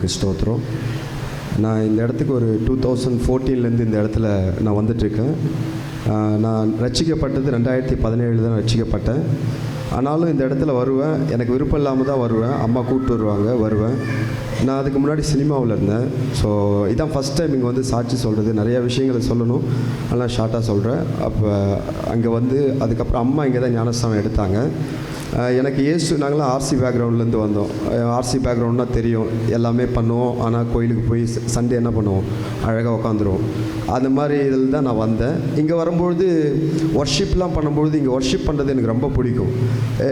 தேவனுக்கு ஸ்தோத்திரம். நான் இந்த இடத்துக்கு ஒரு 2014 இந்த இடத்துல நான் வந்துட்டுருக்கேன். நான் ரட்சிக்கப்பட்டது 2017 தான் ரட்சிக்கப்பட்டேன். ஆனாலும் இந்த இடத்துல வருவேன், எனக்கு விருப்பம் இல்லாமல் தான் வருவேன். அம்மா கூப்பிட்டு வருவேன். நான் அதுக்கு முன்னாடி சினிமாவில் இருந்தேன். ஸோ இதான் ஃபஸ்ட் டைம் இங்கே வந்து சாட்சி சொல்கிறது. நிறையா விஷயங்களை சொல்லணும், அதெல்லாம் ஷார்ட்டாக சொல்கிறேன். அப்போ அங்கே வந்து அதுக்கப்புறம் அம்மா இங்கே தான் ஞானஸ்தானம் எடுத்தாங்க. எனக்கு நாங்களாம் ஆர்சி பேக்ரவுண்ட்லேருந்து வந்தோம். ஆர்சி பேக்ரவுண்ட்னா தெரியும், எல்லாமே பண்ணுவோம். ஆனால் கோயிலுக்கு போய் சண்டே என்ன பண்ணுவோம், அழகாக உட்காந்துருவோம். அந்த மாதிரி இதில் தான் நான் வந்தேன். இங்கே வரும்பொழுது ஒர்ஷிப்லாம் பண்ணும்பொழுது இங்கே ஒர்ஷிப் பண்ணுறது எனக்கு ரொம்ப பிடிக்கும்.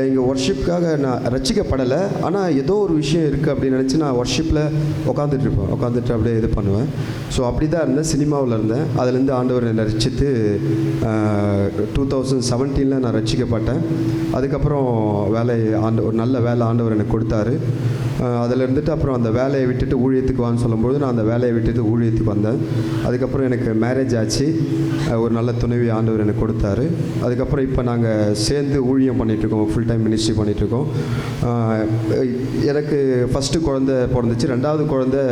இங்கே ஒர்ஷிப்புக்காக நான் ரட்சிக்கப்படலை, ஆனால் ஏதோ ஒரு விஷயம் இருக்குது அப்படின்னு நினச்சி நான் ஒர்ஷிப்பில் உட்காந்துட்டு அப்படியே இது பண்ணுவேன். ஸோ அப்படி தான் இருந்தேன், சினிமாவில் இருந்தேன். அதுலேருந்து ஆண்டவர் என்னை ரட்சித்து 2017 நான் ரட்சிக்கப்பட்டேன். அதுக்கப்புறம் ஒரு நல்ல வேலை ஆண்டவர் எனக்கு கொடுத்தாரு. அதில் இருந்துட்டு அப்புறம் அந்த வேலையை விட்டுட்டு ஊழியத்துக்கு வான்னு சொல்லும்போது நான் அந்த வேலையை விட்டுட்டு ஊழியத்துக்கு வந்தேன். அதுக்கப்புறம் எனக்கு மேரேஜ் ஆச்சு. ஒரு நல்ல துணைவி ஆண்டவர் எனக்கு கொடுத்தாரு. அதுக்கப்புறம் இப்போ நாங்கள் சேர்ந்து ஊழியம் பண்ணிகிட்ருக்கோம், ஃபுல் டைம் மினிஸ்ட்ரி பண்ணிகிட்ருக்கோம். எனக்கு ஃபஸ்ட்டு குழந்தை பிறந்துச்சு. 2வது குழந்தை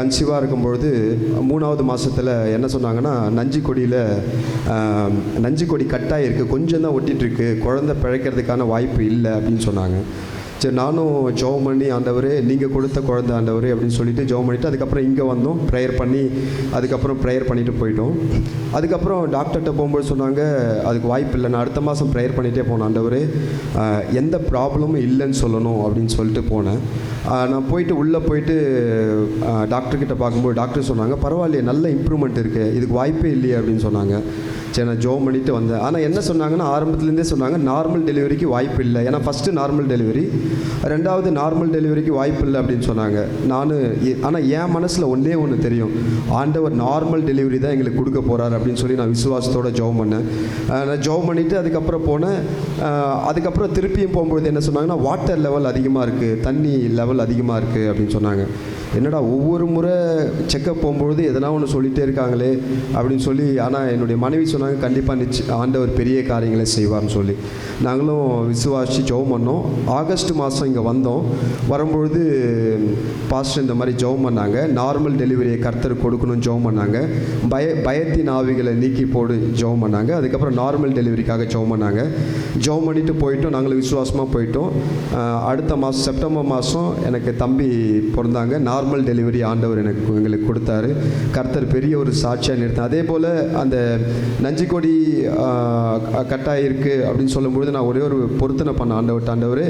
கன்சீவாக இருக்கும்பொழுது 3வது மாதத்தில் என்ன சொன்னாங்கன்னா, நஞ்சு கொடி கட்டாக இருக்குது, கொஞ்சம் தான் ஒட்டிகிட்ருக்கு, குழந்தை பிழைக்கிறதுக்கான வாய்ப்பு இல்லை அப்படின்னு சொன்னாங்க. சரி, நானும் ஜெபம் பண்ணி, ஆண்டவரே நீங்கள் கொடுத்த குழந்தை ஆண்டவரே அப்படின்னு சொல்லிட்டு ஜெபம் பண்ணிவிட்டு அதுக்கப்புறம் இங்கே வந்தோம். ப்ரேயர் பண்ணிவிட்டு போயிட்டோம். அதுக்கப்புறம் டாக்டர்கிட்ட போகும்போது சொன்னாங்க, அதுக்கு வாய்ப்பு இல்லை. நான் அடுத்த மாதம் ப்ரேயர் பண்ணிகிட்டே போனேன். ஆண்டவரே எந்த ப்ராப்ளமும் இல்லைன்னு சொல்லணும் அப்படின்னு சொல்லிட்டு போனேன். நான் உள்ளே போயிட்டு டாக்டர்கிட்ட பார்க்கும்போது டாக்டர் சொன்னாங்க, பரவாயில்லையே, நல்ல இம்ப்ரூவ்மெண்ட் இருக்குது, இதுக்கு வாய்ப்பே இல்லையே அப்படின்னு சொன்னாங்க. சரி, நான் ஜெபம் பண்ணிட்டு வந்தேன். ஆனால் என்ன சொன்னாங்கன்னா, ஆரம்பத்துலேருந்தே சொன்னாங்க நார்மல் டெலிவரிக்கு வாய்ப்பு இல்லை. ஏன்னா ஃபஸ்ட்டு நார்மல் டெலிவரி, 2வது நார்மல் டெலிவரிக்கு வாய்ப்பு இல்லை அப்படின்னு சொன்னாங்க. ஆனால் என் மனசில் ஒன்று தெரியும், ஆண்டவர் நார்மல் டெலிவரி தான் எங்களுக்கு கொடுக்க போகிறார் அப்படின்னு சொல்லி நான் விசுவாசத்தோடு ஜெபம் பண்ணேன். நான் ஜெபம் பண்ணிவிட்டு அதுக்கப்புறம் போனேன். அதுக்கப்புறம் திருப்பியும் போகும்போது என்ன சொன்னாங்கன்னா, வாட்டர் லெவல் அதிகமாக இருக்குது, தண்ணி லெவல் அதிகமாக இருக்குது அப்படின்னு சொன்னாங்க. என்னடா ஒவ்வொரு முறை செக்கப் போகும்பொழுது எதனா ஒன்று சொல்லிகிட்டே இருக்காங்களே அப்படின்னு சொல்லி. ஆனால் என்னுடைய மனைவி சொன்னாங்க, கண்டிப்பாக ஆண்டவர் பெரிய காரியங்களை செய்வார்னு சொல்லி. நாங்களும் விசுவாசி ஜெபம் பண்ணோம். ஆகஸ்ட் மாதம் இங்கே வந்தோம். வரும்பொழுது பாஸ்டர் இந்த மாதிரி ஜெபம் பண்ணாங்க, நார்மல் டெலிவரியை கர்த்தர் கொடுக்கணும்னு ஜெபம் பண்ணாங்க. பயத்தின் ஆவிகளை நீக்கி போடு ஜெபம் பண்ணாங்க. அதுக்கப்புறம் நார்மல் டெலிவரிக்காக ஜெபம் பண்ணாங்க. ஜெபம் பண்ணிவிட்டு போயிட்டோம். நாங்களும் விசுவாசமாக போயிட்டோம். அடுத்த மாதம் செப்டம்பர் மாதம் எனக்கு தம்பி பிறந்தாங்க. நார்மல் டெலிவரி ஆண்டவர் எங்களுக்கு கொடுத்தாரு. கர்த்தர் பெரிய ஒரு சாட்சியாக நிறுத்தினார். அதே போல் அந்த நஞ்சுக்கொடி கட்டாயிருக்கு அப்படின்னு சொல்லும்பொழுது நான் ஒரே ஒரு பொருத்தனை பண்ண ஆண்டவர்,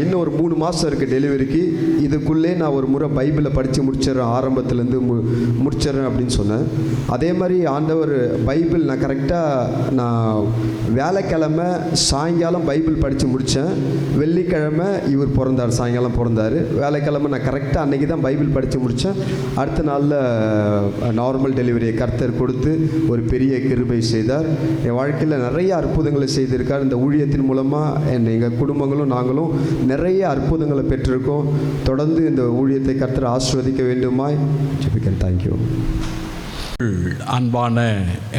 இன்னும் ஒரு 3 மாதம் இருக்குது டெலிவரிக்கு, இதுக்குள்ளே நான் ஒரு முறை பைபிளை படித்து முடிச்சிடறேன், ஆரம்பத்துலேருந்து முடிச்சிடறேன் அப்படின்னு சொன்னேன். அதே மாதிரி ஆண்டவர் பைபிள் நான் கரெக்டாக வேலைக்கிழமை சாயங்காலம் பைபிள் படித்து முடித்தேன். வெள்ளிக்கிழமை இவர் பிறந்தார், சாயங்காலம் பிறந்தார். வேலைக்கிழமை நான் கரெக்டாக அன்றைக்கி தான் பைபிள் படித்து முடித்தேன். அடுத்த நாளில் நார்மல் டெலிவரியை கர்த்தர் கொடுத்து ஒரு பெரிய கிருபை செய்தார். என் வாழ்க்கையில் நிறைய அற்புதங்களை செய்திருக்கார். இந்த ஊழியத்தின் மூலமாக எங்கள் குடும்பங்களும் நாங்களும் நிறைய அற்புதங்களை பெற்றிருக்கோம். தொடர்ந்து இந்த ஊழியத்தை கர்த்தர் ஆசீர்வதிக்க வேண்டுமாய் ஜெபிக்கிறேன். தேங்க்யூ. அன்பான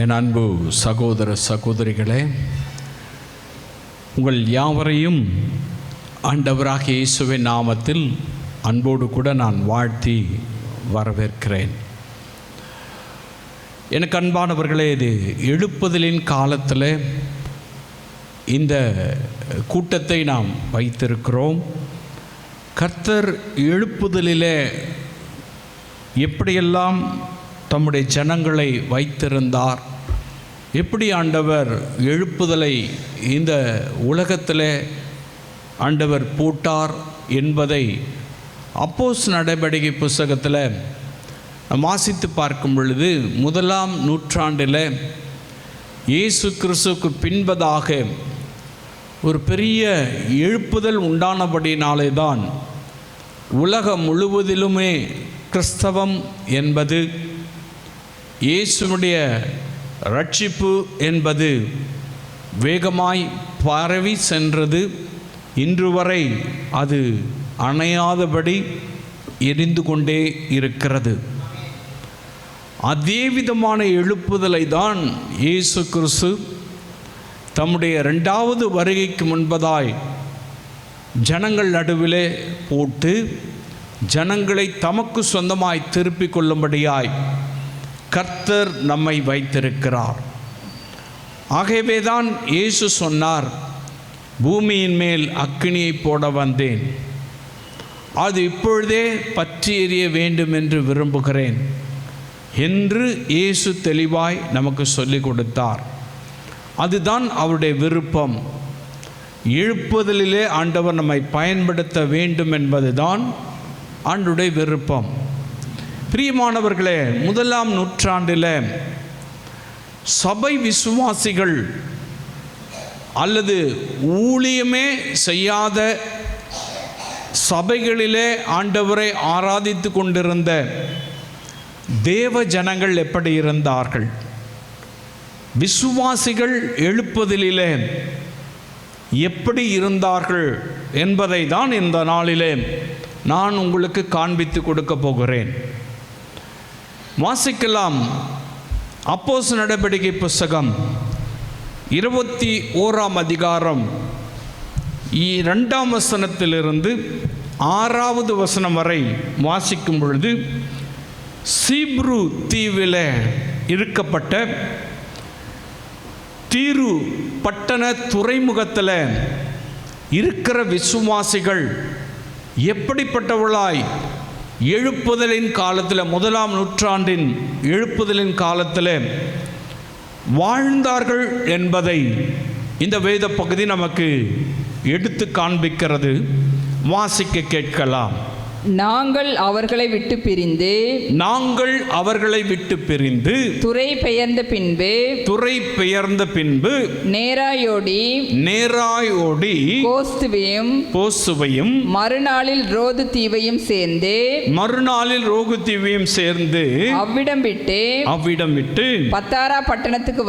என் அன்பு சகோதர சகோதரிகளே, உங்கள் யாவரையும் ஆண்டவராகிய இயேசுவின் நாமத்தில் அன்போடு கூட நான் வாழ்த்தி வரவேற்கிறேன். எனக்கு அன்பானவர்களே, இது எழுப்புதலின் காலத்தில் இந்த கூட்டத்தை நாம் வைத்திருக்கிறோம். கர்த்தர் எழுப்புதலிலே எப்படியெல்லாம் தம்முடைய ஜனங்களை வைத்திருந்தார், எப்படி ஆண்டவர் எழுப்புதலை இந்த உலகத்தில் ஆண்டவர் போட்டார் என்பதை அப்போஸ்தலர் நடவடிக்கை புத்தகத்தில் வாசித்து பார்க்கும் பொழுது 1ஆம் நூற்றாண்டில் இயேசு கிறிஸ்துவுக்கு பின்பதாக ஒரு பெரிய எழுப்புதல் உண்டானபடினாலே தான் உலகம் முழுவதிலுமே கிறிஸ்தவம் என்பது, இயேசுனுடைய ரட்சிப்பு என்பது வேகமாய் பரவி சென்றது. இன்று வரை அது அணையாதபடி எரிந்து கொண்டே இருக்கிறது. அதே விதமான எழுப்புதலை தான் இயேசு கிறிஸ்து தம்முடைய 2வது வருகைக்கு முன்பதாய் ஜனங்கள் நடுவிலே போட்டு ஜனங்களை தமக்கு சொந்தமாய் திருப்பிக் கொள்ளும்படியாய் கர்த்தர் நம்மை வைத்திருக்கிறார். ஆகவே தான் இயேசு சொன்னார், பூமியின் மேல் அக்கினியை போட வந்தேன், அது இப்பொழுதே பற்றி எரிய வேண்டும் என்று விரும்புகிறேன் என்று இயேசு தெளிவாய் நமக்கு சொல்லிக் கொடுத்தார். அதுதான் அவருடைய விருப்பம். எழுப்புதலிலே ஆண்டவர் நம்மை பயன்படுத்த வேண்டும் என்பதுதான் ஆண்டவருடைய விருப்பம். பிரியமானவர்களே, 1ஆம் நூற்றாண்டில் சபை விசுவாசிகள் அல்லது ஊழியமே செய்யாத சபைகளிலே ஆண்டவரை ஆராதித்து கொண்டிருந்த தேவ ஜனங்கள் எப்படி இருந்தார்கள்? விசுவாசிகள் எழுப்புதலிலே எப்படி இருந்தார்கள் என்பதை தான் இந்த நாளிலே நான் உங்களுக்கு காண்பித்து கொடுக்க போகிறேன். வாசிக்கலாம். அப்போஸ்தலர் நடவடிக்கை புஸ்தகம் 21ஆம் அதிகாரம் 2ஆம் வசனத்திலிருந்து 6வது வசனம் வரை வாசிக்கும் பொழுது, சீப்ரு தீவில் இருக்கப்பட்ட தீரு பட்டண துறைமுகத்தில் இருக்கிற விசுவாசிகள் எப்படிப்பட்டவர்களாய் எழுப்புதலின் காலத்தில், 1ஆம் நூற்றாண்டின் எழுப்புதலின் காலத்தில் வாழ்ந்தார்கள் என்பதை இந்த வேத பகுதி நமக்கு எடுத்து காண்பிக்கிறது. வாசிக்க கேட்கலாம். நாங்கள் அவர்களை விட்டு பிரிந்து துறை பெயர்ந்த பின்பு நேராயோடி கோஸ்துவையும் மறுநாளில் ரோது தீவையும் சேர்ந்து அவ்விடம் விட்டு பத்தாரா பட்டணத்துக்கு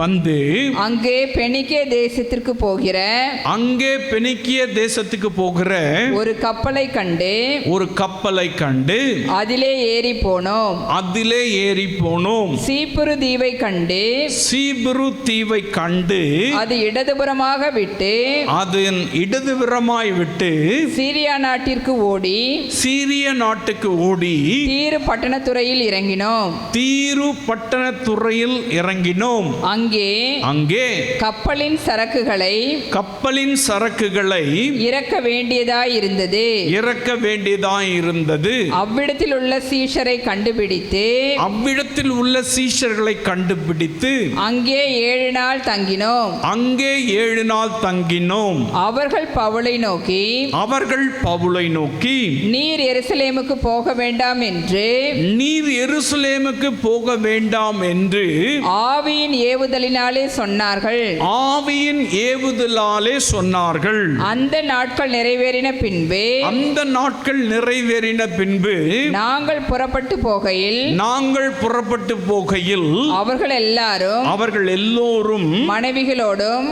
வந்து அங்கே பெனிக்கிய தேசத்துக்கு போகிற ஒரு கப்பலை கண்டு அதிலே ஏறி போனோம். சீப்புரு தீவை கண்டு அது இடதுபுறமாய் விட்டு சீரியா நாட்டுக்கு ஓடி தீரு பட்டணத்துறையில் இறங்கினோம். அங்கே கப்பலின் சரக்குகளை இறக்க வேண்டியதாய் இருந்தது. அவ்விடத்தில் உள்ள சீஷர்களை கண்டுபிடித்து அங்கே 7 நாள் தங்கினோம். அவர்கள் பவுலை நோக்கி நீர் எருசலேமுக்கு போக வேண்டாம் என்று ஆவியின் ஏவுதலினாலே சொன்னார்கள். அந்த நாட்கள் நிறைவேறின பின்பு நாங்கள் புறப்பட்டு போகையில் அவர்கள் எல்லோரும் மனைவிகளோடும்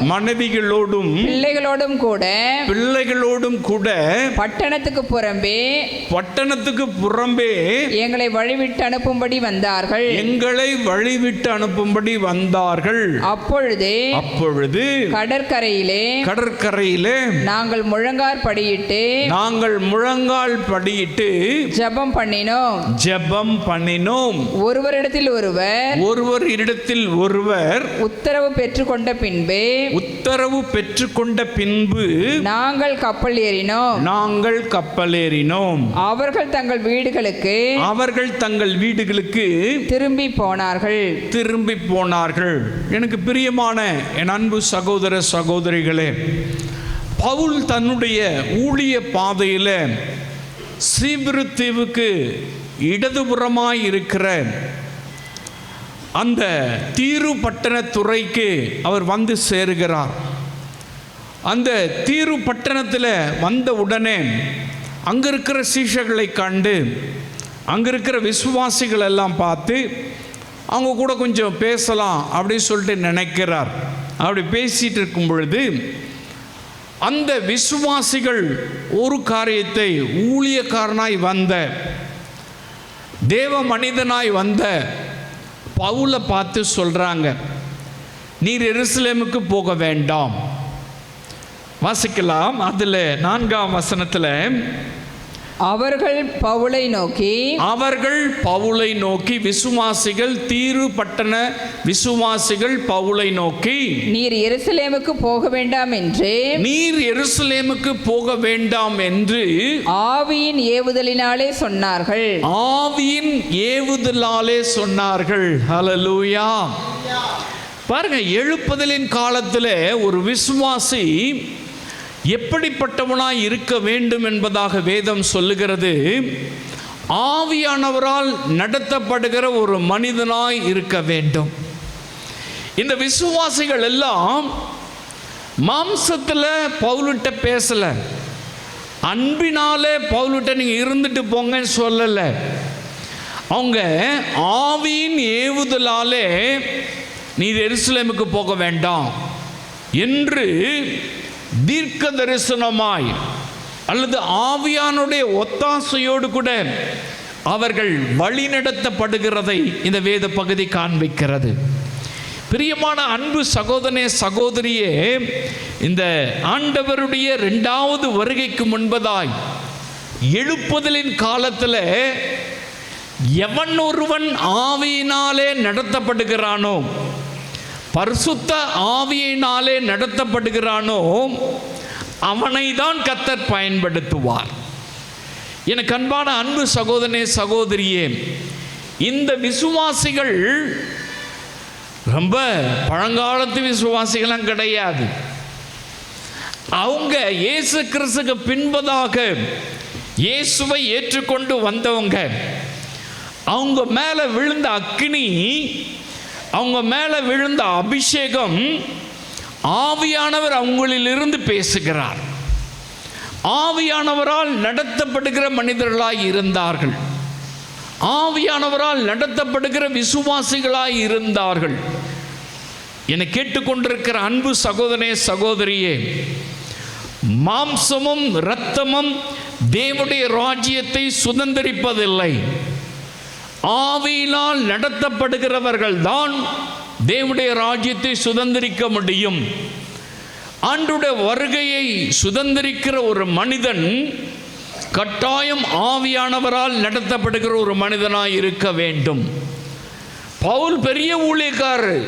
பிள்ளைகளோடும் கூட பட்டணத்துக்கு புறம்பே எங்களை வழிவிட்டு அனுப்பும்படி வந்தார்கள். அப்பொழுது கடற்கரையிலே நாங்கள் முழங்கால் படியிட்டு ஜெபம் பண்ணினோம். ஒருவரிடத்தில் ஒருவர் உத்தரவு பெற்றுக்கொண்ட பின்பு நாங்கள் கப்பல் ஏறினோம். அவர்கள் தங்கள் வீடுகளுக்கு திரும்பி போனார்கள். எனக்கு பிரியமான என் அன்பு சகோதர சகோதரிகளே, பவுல் தன்னுடைய ஊழிய பாதையில் சீப்ரு தீவுக்கு இடதுபுறமாய் இருக்கிற அந்த தீரு பட்டண துறைக்கு அவர் வந்து சேருகிறார். அந்த தீரு பட்டணத்தில் வந்த உடனே அங்கே இருக்கிற சீஷர்களை கண்டு அங்கே இருக்கிற விசுவாசிகள் எல்லாம் பார்த்து அவங்க கூட கொஞ்சம் பேசலாம் அப்படின்னு சொல்லிட்டு நினைக்கிறார். அப்படி பேசிகிட்டு இருக்கும் பொழுது அந்த விசுவாசிகள் ஒரு காரியத்தை ஊழியக்காரனாய் வந்த தேவ மனிதனாய் வந்த பவுலை பார்த்து சொல்கிறாங்க, நீர் எருசலேமுக்கு போக வேண்டாம், வாசிக்கலாம். அதில் 4ஆம் வசனத்தில், அவர்கள் பவுலை நோக்கி விசுவாசிகள், தீரு பட்டண விசுவாசிகள் பவுலை நோக்கி, நீர் எருசலேமுக்கு போக வேண்டாம் என்று ஆவியின் ஏவுதலினாலே சொன்னார்கள். ஹல்லேலூயா. பாருங்க, எழுப்புதலின் காலத்தில் ஒரு விசுவாசி எப்படிப்பட்டவனாய் இருக்க வேண்டும் என்பதாக வேதம் சொல்லுகிறது. ஆவியானவரால் நடத்தப்படுகிற ஒரு மனிதனாய் இருக்க வேண்டும். இந்த விசுவாசிகள் எல்லாம் மாம்சத்தில் பவுலுட்ட பேசலை, அன்பினாலே பவுலுட்ட நீங்கள் இருந்துட்டு போங்கன்னு சொல்லலை. அவங்க ஆவியின் ஏவுதலாலே நீர் எருசலேமுக்கு போக வேண்டாம் என்று தீர்க்க தரிசனமாய் அல்லது ஆவியானுடைய ஒத்தாசையோடு கூட அவர்கள் வழிநடத்தப்படுகிறதை இந்த வேத பகுதி காண்பிக்கிறது. பிரியமான அன்பு சகோதரனே, சகோதரியே, இந்த ஆண்டவருடைய 2வது வருகைக்கு முன்பதாய் எழுப்புதலின் காலத்தில் எவன் ஒருவன் ஆவியினாலே நடத்தப்படுகிறானோ, பரிசுத்த ஆவியினாலே நடத்தப்படுகிறானோ, அவனை தான் கர்த்தர் பயன்படுத்துவார். எனக்கு அன்பான அன்பு சகோதரனே, சகோதரியே, இந்த விசுவாசிகள் ரொம்ப பழங்காலத்து விசுவாசிகளாம் கிடையாது. அவங்க இயேசு கிறிஸ்துக்கு பின்பதாக இயேசுவை ஏற்றுக்கொண்டு வந்தவங்க. அவங்க மேலே விழுந்த அக்கினி, அவங்க மேலே விழுந்த அபிஷேகம், ஆவியானவர் அவங்களிலிருந்து பேசுகிறார். ஆவியானவரால் நடத்தப்படுகிற மனிதர்களாய் இருந்தார்கள். ஆவியானவரால் நடத்தப்படுகிற விசுவாசிகளாய் இருந்தார்கள். என்னை கேட்டுக்கொண்டிருக்கிற அன்பு சகோதரனே, சகோதரியே, மாம்சமும் இரத்தமும் தேவனுடைய ராஜ்யத்தை சுதந்தரிப்பதில்லை. ஆவியினால் நடத்தப்படுகிறவர்கள் தான் தேவனுடைய ராஜ்யத்தை சுதந்தரிக்க முடியும். ஆண்டவருடைய வருகையை சுதந்தரிக்கிற ஒரு மனிதன் கட்டாயம் ஆவியானவரால் நடத்தப்படுகிற ஒரு மனிதனாய் இருக்க வேண்டும். பவுல் பெரிய ஊழியக்காரர்.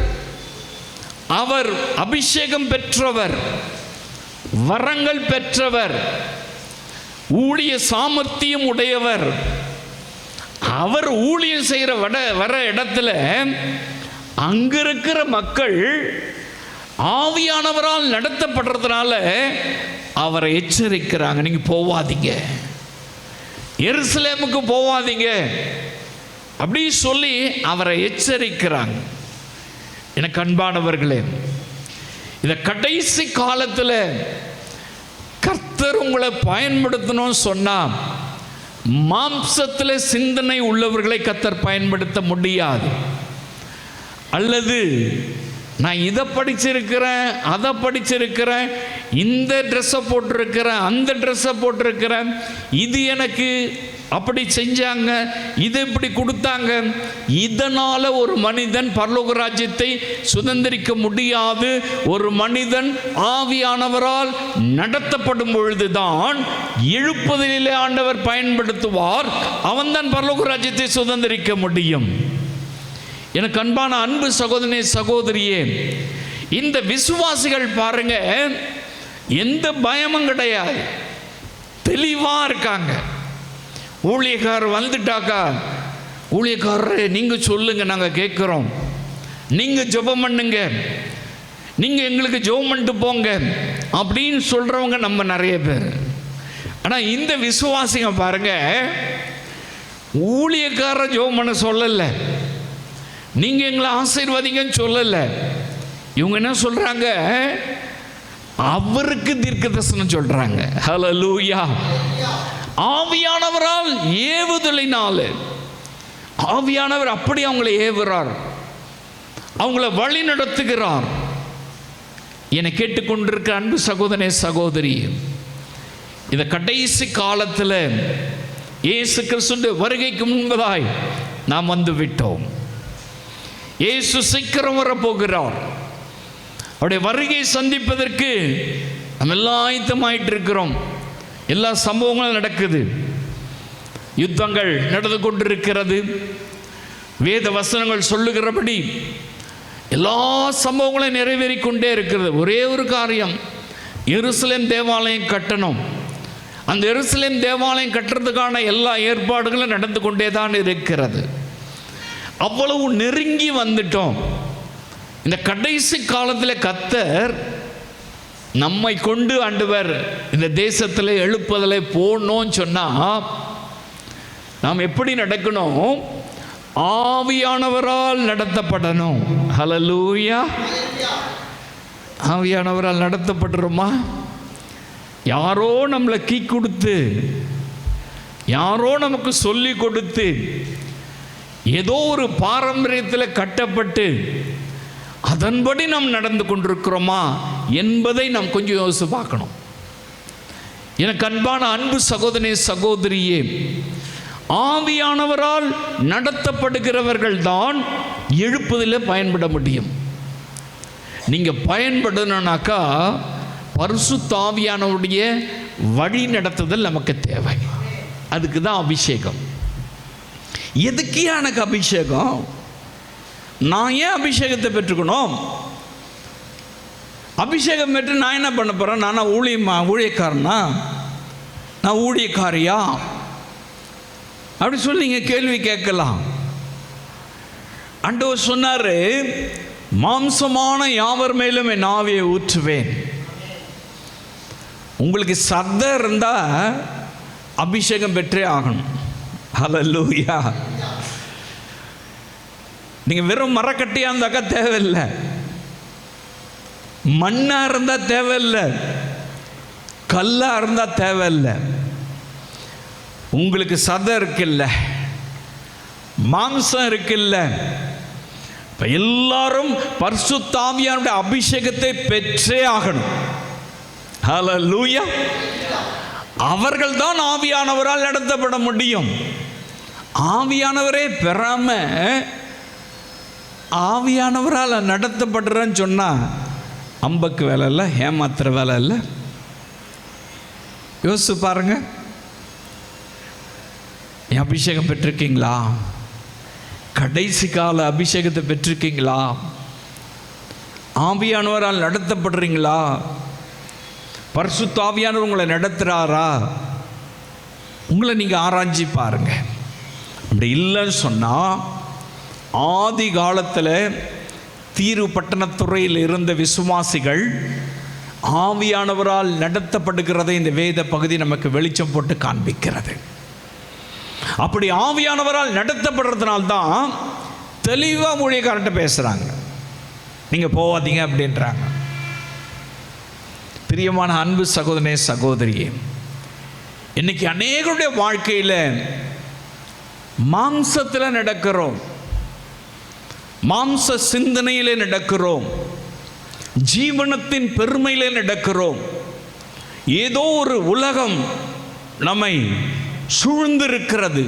அவர் அபிஷேகம் பெற்றவர், வரங்கள் பெற்றவர், ஊழிய சாமர்த்தியம் உடையவர். அவர் ஊழியம் செய்கிற வர இடத்துல அங்க இருக்கிற மக்கள் ஆவியானவரால் நடத்தப்படுறதுனால அவரை எச்சரிக்கிறாங்க. நீங்க போவாதீங்க, எருசலேமுக்கு போவாதீங்க அப்படி சொல்லி அவரை எச்சரிக்கிறாங்க. எனக்கு அன்பானவர்களே, இந்த கடைசி காலத்தில் கர்த்தர் உங்களை பயன்படுத்தணும்னு சொன்னா, மாம்சத்தில் சிந்தனை உள்ளவர்களை கர்த்தர் பயன்படுத்த முடியாது. அல்லது நான் இதை படிச்சிருக்கிறேன், அதை படிச்சிருக்கிறேன், இந்த ட்ரெஸ்ஸை போட்டிருக்கிறேன், அந்த ட்ரெஸ்ஸை போட்டிருக்கிறேன், இது எனக்கு அப்படி செஞ்சாங்க, இதை இப்படி கொடுத்தாங்க, இதனால் ஒரு மனிதன் பரலோக ராஜ்யத்தை சுதந்திரிக்க முடியாது. ஒரு மனிதன் ஆவியானவரால் நடத்தப்படும் பொழுதுதான் எழுப்புதலிலே ஆண்டவர் பயன்படுத்துவார். அவன்தான் பரலோக ராஜ்யத்தை சுதந்திரிக்க முடியும். எனக்கு அன்பான அன்பு சகோதரனே, சகோதரியே, இந்த விசுவாசிகள் பாருங்க, எந்த பயமும் கிடையாது, தெளிவா இருக்காங்க. ஊழியக்காரர் வந்துட்டாக்கா, ஊழியக்காரரே நீங்க சொல்லுங்க, நாங்க கேட்கிறோம், நீங்க ஜெபம் பண்ணுங்க, நீங்க எங்களுக்கு ஜெபம் பண்ணிட்டு போங்க அப்படின்னு சொல்றவங்க நம்ம நிறைய பேர். ஆனா இந்த விசுவாசிங்க பாருங்க, ஊழியக்காரர் ஜெபம் பண்ண சொல்லல, நீங்க எங்களை ஆசீர்வதிங்கன்னு சொல்லல. இவங்க என்ன சொல்றாங்க? அவருக்கு தீர்க்கதரிசனம் சொல்றாங்க. ஹல்லேலூயா. ஆவியானவரால் ஏவுதலினால ஆவியானவர் அப்படி அவங்களை ஏவுறார், அவங்கள வழி நடத்துகிறார். என்னை கேட்டுக்கொண்டிருக்க அன்பு சகோதரனே, சகோதரி, இந்த கடைசி காலத்தில் இயேசு கிறிஸ்துவின் வருகைக்கு முன்பதாய் நாம் வந்து விட்டோம். இயேசு சீக்கிரம் வரப்போகிறார். அவருடைய வருகை சந்திப்பதற்கு நம்ம எல்லாம் ஆயத்தமாயிட்டு இருக்கிறோம். எல்லா சம்பவங்களும் நடக்குது. யுத்தங்கள் நடந்து கொண்டிருக்கிறது. வேத வசனங்கள் சொல்லுகிறபடி எல்லா சம்பவங்களும் நிறைவேறிக்கொண்டே இருக்கிறது. ஒரே ஒரு காரியம், எருசலேம் தேவாலயம் கட்டணும். அந்த எருசலேம் தேவாலயம் கட்டுறதுக்கான எல்லா ஏற்பாடுகளும் நடந்து கொண்டே தான் இருக்கிறது. அவ்வளவு நெருங்கி வந்துட்டோம். இந்த கடைசி காலத்தில் கர்த்தர் நம்மை கொண்டு ஆண்டவர் இந்த தேசத்தில் எழுப்புதலை போடணும்னு சொன்னால் நாம் எப்படி நடக்கணும்? ஆவியானவரால் நடத்தப்படணும். ஹல்லேலூயா. ஆவியானவரால் நடத்தப்படுறோமா? யாரோ நம்மளை கீ கொடுத்து, யாரோ நமக்கு சொல்லி கொடுத்து, ஏதோ ஒரு பாரம்பரியத்தில் கட்டப்பட்டு அதன்படி நாம் நடந்து கொண்டிருக்கிறோமா என்பதை நாம் கொஞ்சம் யோசித்து பார்க்கணும். எனக்கு அன்பான அன்பு சகோதரனே, சகோதரியே, ஆவியானவரால் நடத்தப்படுகிறவர்கள் தான் எழுப்புதலில் பயன்பட முடியும். நீங்கள் பயன்படணும்னாக்கா பரிசுத்த ஆவியானவருடைய வழி நடத்துதல் நமக்கு தேவை. அதுக்கு தான் அபிஷேகம். எதுக்கு எனக்கு அபிஷேகம்? நான் ஏன் அபிஷேகத்தை பெற்றுக்கணும்? அபிஷேகம் பெற்று நான் என்ன பண்ண போகிறேன்? நான் ஊழியக்காரனா? நான் ஊழியக்காரியா? அப்படி சொல்லி நீங்கள் கேள்வி கேட்கலாம். ஆண்டவர் சொன்னார், மாம்சமான யாவர் மேலும் என் ஆவியை ஊற்றுவேன். உங்களுக்கு சத்தம் இருந்தால் அபிஷேகம் பெற்றே ஆகணும். ஹல்லேலூயா. நீங்கள் வெறும் மரக்கட்டியாக இருந்தாக்கா தேவையில்லை, மண்ணாக இருந்தால் தேவையில்லை, கல்லாக இருந்தால் தேவையில்லை. உங்களுக்கு சதை இருக்குல்ல, மாம்சம் இருக்குல்ல, இப்போ எல்லாரும் பரிசுத்த ஆவியானுடைய அபிஷேகத்தை பெற்றே ஆகணும். ஹல்லேலூயா. அவர்கள் தான் ஆவியானவரால் நடத்தப்பட முடியும். ஆவியானவரே பெறாம ஆவியானவரால் நடத்தப்படுறேன்னு சொன்னால் அம்பக்கு வேலை இல்லை, ஏமாத்துற வேலை இல்லை. யோசிச்சு பாருங்க. அபிஷேகம் பெற்றிருக்கீங்களா? கடைசி கால அபிஷேகத்தை பெற்றிருக்கீங்களா? ஆவியானவரால் நடத்தப்படுறீங்களா? பரிசுத்த ஆவியானவர் உங்களை நடத்துகிறாரா? உங்களை நீங்கள் ஆராய்ச்சி பாருங்க. அப்படி இல்லைன்னு சொன்னால், ஆதி காலத்தில் தீரு பட்டணத்துறையில் இருந்த விசுவாசிகள் ஆவியானவரால் நடத்தப்படுகிறதை இந்த வேத பகுதி நமக்கு வெளிச்சம் போட்டு காண்பிக்கிறது. அப்படி ஆவியானவரால் நடத்தப்படுறதுனால்தான் தெளிவாக ஊழியக்காரன்ட்ட பேசுகிறாங்க. நீங்கள் போகாதீங்க அப்படின்றாங்க. பிரியமான அன்பு சகோதரனே, சகோதரியே, இன்னைக்கு அநேகருடைய வாழ்க்கையில் மாம்சத்தில் நடக்கிறோம், மாம்ச சிந்தனையிலே நடக்கிறோம், ஜீவனத்தின் பெருமையிலே நடக்கிறோம். ஏதோ ஒரு உலகம் நம்மை சூழ்ந்திருக்கிறது.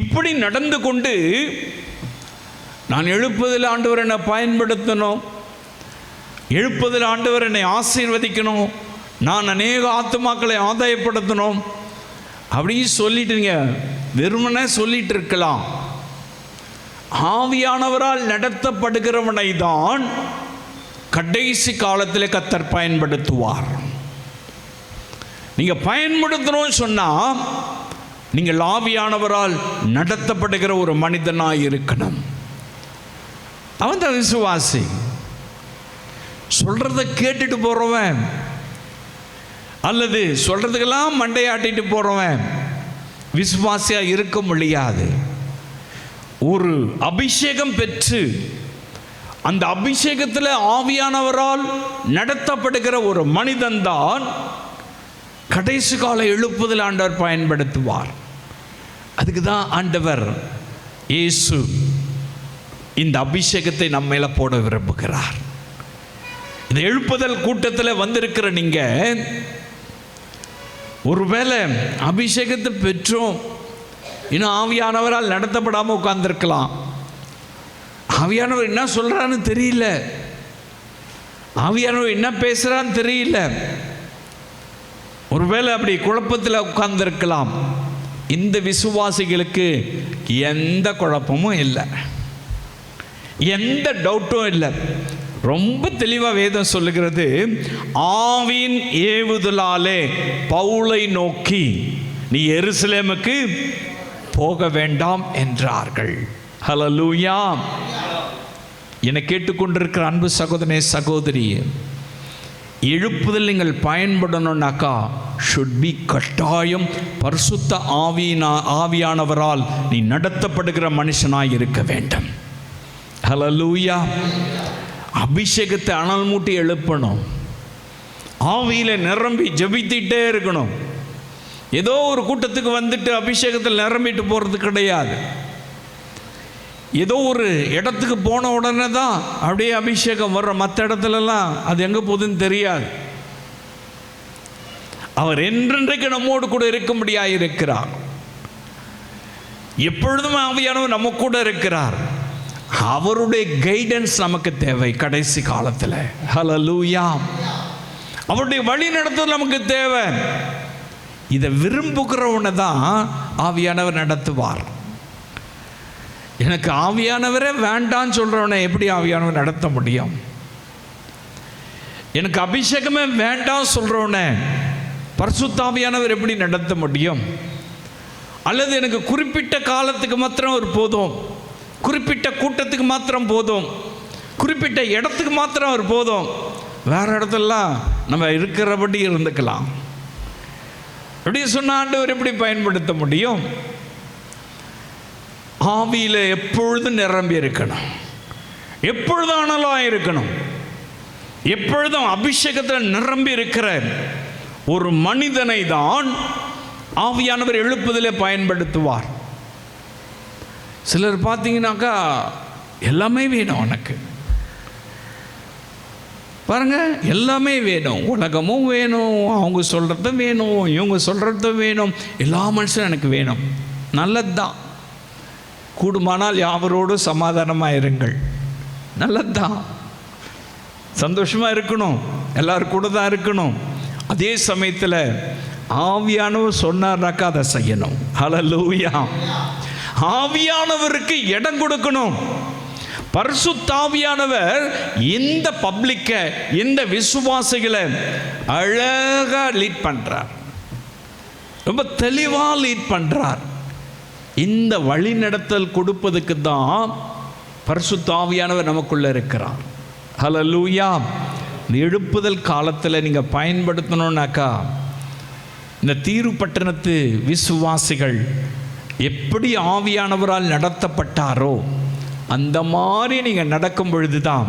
இப்படி நடந்து கொண்டு நான் எழுப்புதல் ஆண்டவர் என்னை பயன்படுத்தணும், எழுப்புதல் ஆண்டவர் என்னை ஆசீர்வதிக்கணும், நான் அநேக ஆத்துமாக்களை ஆதாயப்படுத்தணும் அப்படின்னு சொல்லிட்டுங்க வெறுமனே சொல்லிட்டு இருக்கலாம். ஆவியானவரால் நடத்தப்படுகிறவனை தான் கடைசி காலத்தில் கர்த்தர் பயன்படுத்துவார். நீங்கள் பயன்படுத்தணும்னு சொன்னால் நீங்கள் ஆவியானவரால் நடத்தப்படுகிற ஒரு மனிதனாக இருக்கணும். அவன் தான் விசுவாசி. சொல்கிறத கேட்டுட்டு போகிறவன் அல்லது சொல்கிறதுக்கெல்லாம் மண்டையாட்டிட்டு போகிறவன் விசுவாசியாக இருக்க முடியாது. ஒரு அபிஷேகம் பெற்று அந்த அபிஷேகத்தில் ஆவியானவரால் நடத்தப்படுகிற ஒரு மனிதன்தான் கடைசி கால எழுப்புதல் ஆண்டவர் பயன்படுத்துவார். அதுக்கு தான் ஆண்டவர் இயேசு இந்த அபிஷேகத்தை நம்ம மேலே போட விரும்புகிறார். இந்த எழுப்புதல் கூட்டத்தில் வந்திருக்கிற நீங்கள் ஒருவேளை அபிஷேகத்தை பெற்றோம், இன்னும் ஆவியானவரால் நடத்தப்படாமல் உட்கார்ந்துருக்கலாம். ஆவியானவர் என்ன சொல்கிறான்னு தெரியல, ஆவியானவர் என்ன பேசுகிறான்னு தெரியல. ஒருவேளை அப்படி குழப்பத்தில் உட்கார்ந்திருக்கலாம். இந்த விசுவாசிகளுக்கு எந்த குழப்பமும் இல்லை, எந்த டவுட்டும் இல்லை. ரொம்ப தெளிவாக வேதம் சொல்லுகிறது, ஆவியின் ஏவுதலாலே பவுலை நோக்கி நீ எருசலேமுக்கு போக வேண்டாம் என்றார்கள். ஹல்லேலூயா. என்னை கேட்டுக்கொண்டிருக்கிற அன்பு சகோதரனே சகோதரி, எழுப்புதல் நீங்கள் பயன்படணும்னாக்கா ஷுட் பி கட்டாயம் பரிசுத்த ஆவியானவரால் நீ நடத்தப்படுகிற மனுஷனாய் இருக்க வேண்டும். ஹல்லேலூயா. அபிஷேகத்தை அனல் மூட்டி எழுப்பணும், ஆவியில நிரம்பி ஜெபித்துட்டே இருக்கணும். ஏதோ ஒரு கூட்டத்துக்கு வந்துட்டு அபிஷேகத்தில் நிரம்பிட்டு போகிறது கிடையாது. ஏதோ ஒரு இடத்துக்கு போன உடனே தான் அப்படியே அபிஷேகம் வர்ற, மற்ற இடத்துலலாம் அது எங்கே போகுதுன்னு தெரியாது. அவர் என்றென்றைக்கு நம்மோடு கூட இருக்கும்படியாக இருக்கிறார். எப்பொழுதும் ஆவியானவர் நம்ம கூட இருக்கிறார். அவருடைய கைடன்ஸ் நமக்கு தேவை கடைசி காலத்தில். ஹல்லேலூயா. அவருடைய வழி நடத்துதல் நமக்கு தேவை. இதை விரும்புகிறவனை தான் ஆவியானவர் நடத்துவார். எனக்கு ஆவியானவரே வேண்டான்னு சொல்கிறவனை எப்படி ஆவியானவர் நடத்த முடியும்? எனக்கு அபிஷேகமே வேண்டாம் சொல்கிறவனை பரிசுத்த ஆவியானவர் எப்படி நடத்த முடியும்? அல்லது எனக்கு குறிப்பிட்ட காலத்துக்கு மாத்திரம் ஒரு போதும், குறிப்பிட்ட கூட்டத்துக்கு மாத்திரம் போதும், குறிப்பிட்ட இடத்துக்கு மாத்திரம் ஒரு போதும், வேறு இடத்துலலாம் நம்ம இருக்கிறபடி இருந்துக்கலாம் அப்படி சொன்ன ஆண்டவர் எப்படி பயன்படுத்த முடியும்? ஆவியில் எப்பொழுதும் நிரம்பி இருக்கணும், எப்பொழுதும் அனலாக இருக்கணும், எப்பொழுதும் அபிஷேகத்தில் நிரம்பி இருக்கிற ஒரு மனிதனை தான் ஆவியானவர் எழுப்புதலே பயன்படுத்துவார். சிலர் பார்த்தீங்கன்னாக்கா எல்லாமே வேணும், எனக்கு பாருங்க எல்லாமே வேணும், உலகமும் வேணும், அவங்க சொல்கிறதும் வேணும், இவங்க சொல்கிறதும் வேணும், எல்லா மனுஷனும் எனக்கு வேணும். நல்லது தான், கூடுமானால் யாவரோடும் சமாதானமாக இருங்கள், நல்லது தான், சந்தோஷமாக இருக்கணும், எல்லாரும் கூட தான் இருக்கணும். அதே சமயத்தில் ஆவியானவர் சொன்னார்னாக்கா அதை செய்யணும். ஹல்லேலூயா. ஆவியானவருக்கு இடம் கொடுக்கணும். பரிசுத்த ஆவியானவர் இந்த பப்ளிக்க, இந்த விசுவாசிகளை அழகா லீட் பண்றார், ரொம்ப தெளிவா லீட் பண்றார். இந்த வழி நடத்தல் கொடுப்பதுக்கு தான் பரிசுத்த ஆவியானவர் நமக்குள்ள இருக்கிறார். ஹல்லேலூயா. இந்த எழுப்புதல் காலத்தில் நீங்க பயன்படுத்தணும்னாக்கா இந்த தீரு பட்டணத்து விசுவாசிகள் எப்படி ஆவியானவரால் நடத்தப்பட்டாரோ அந்த மாதிரி நீங்கள் நடக்கும் பொழுது தான்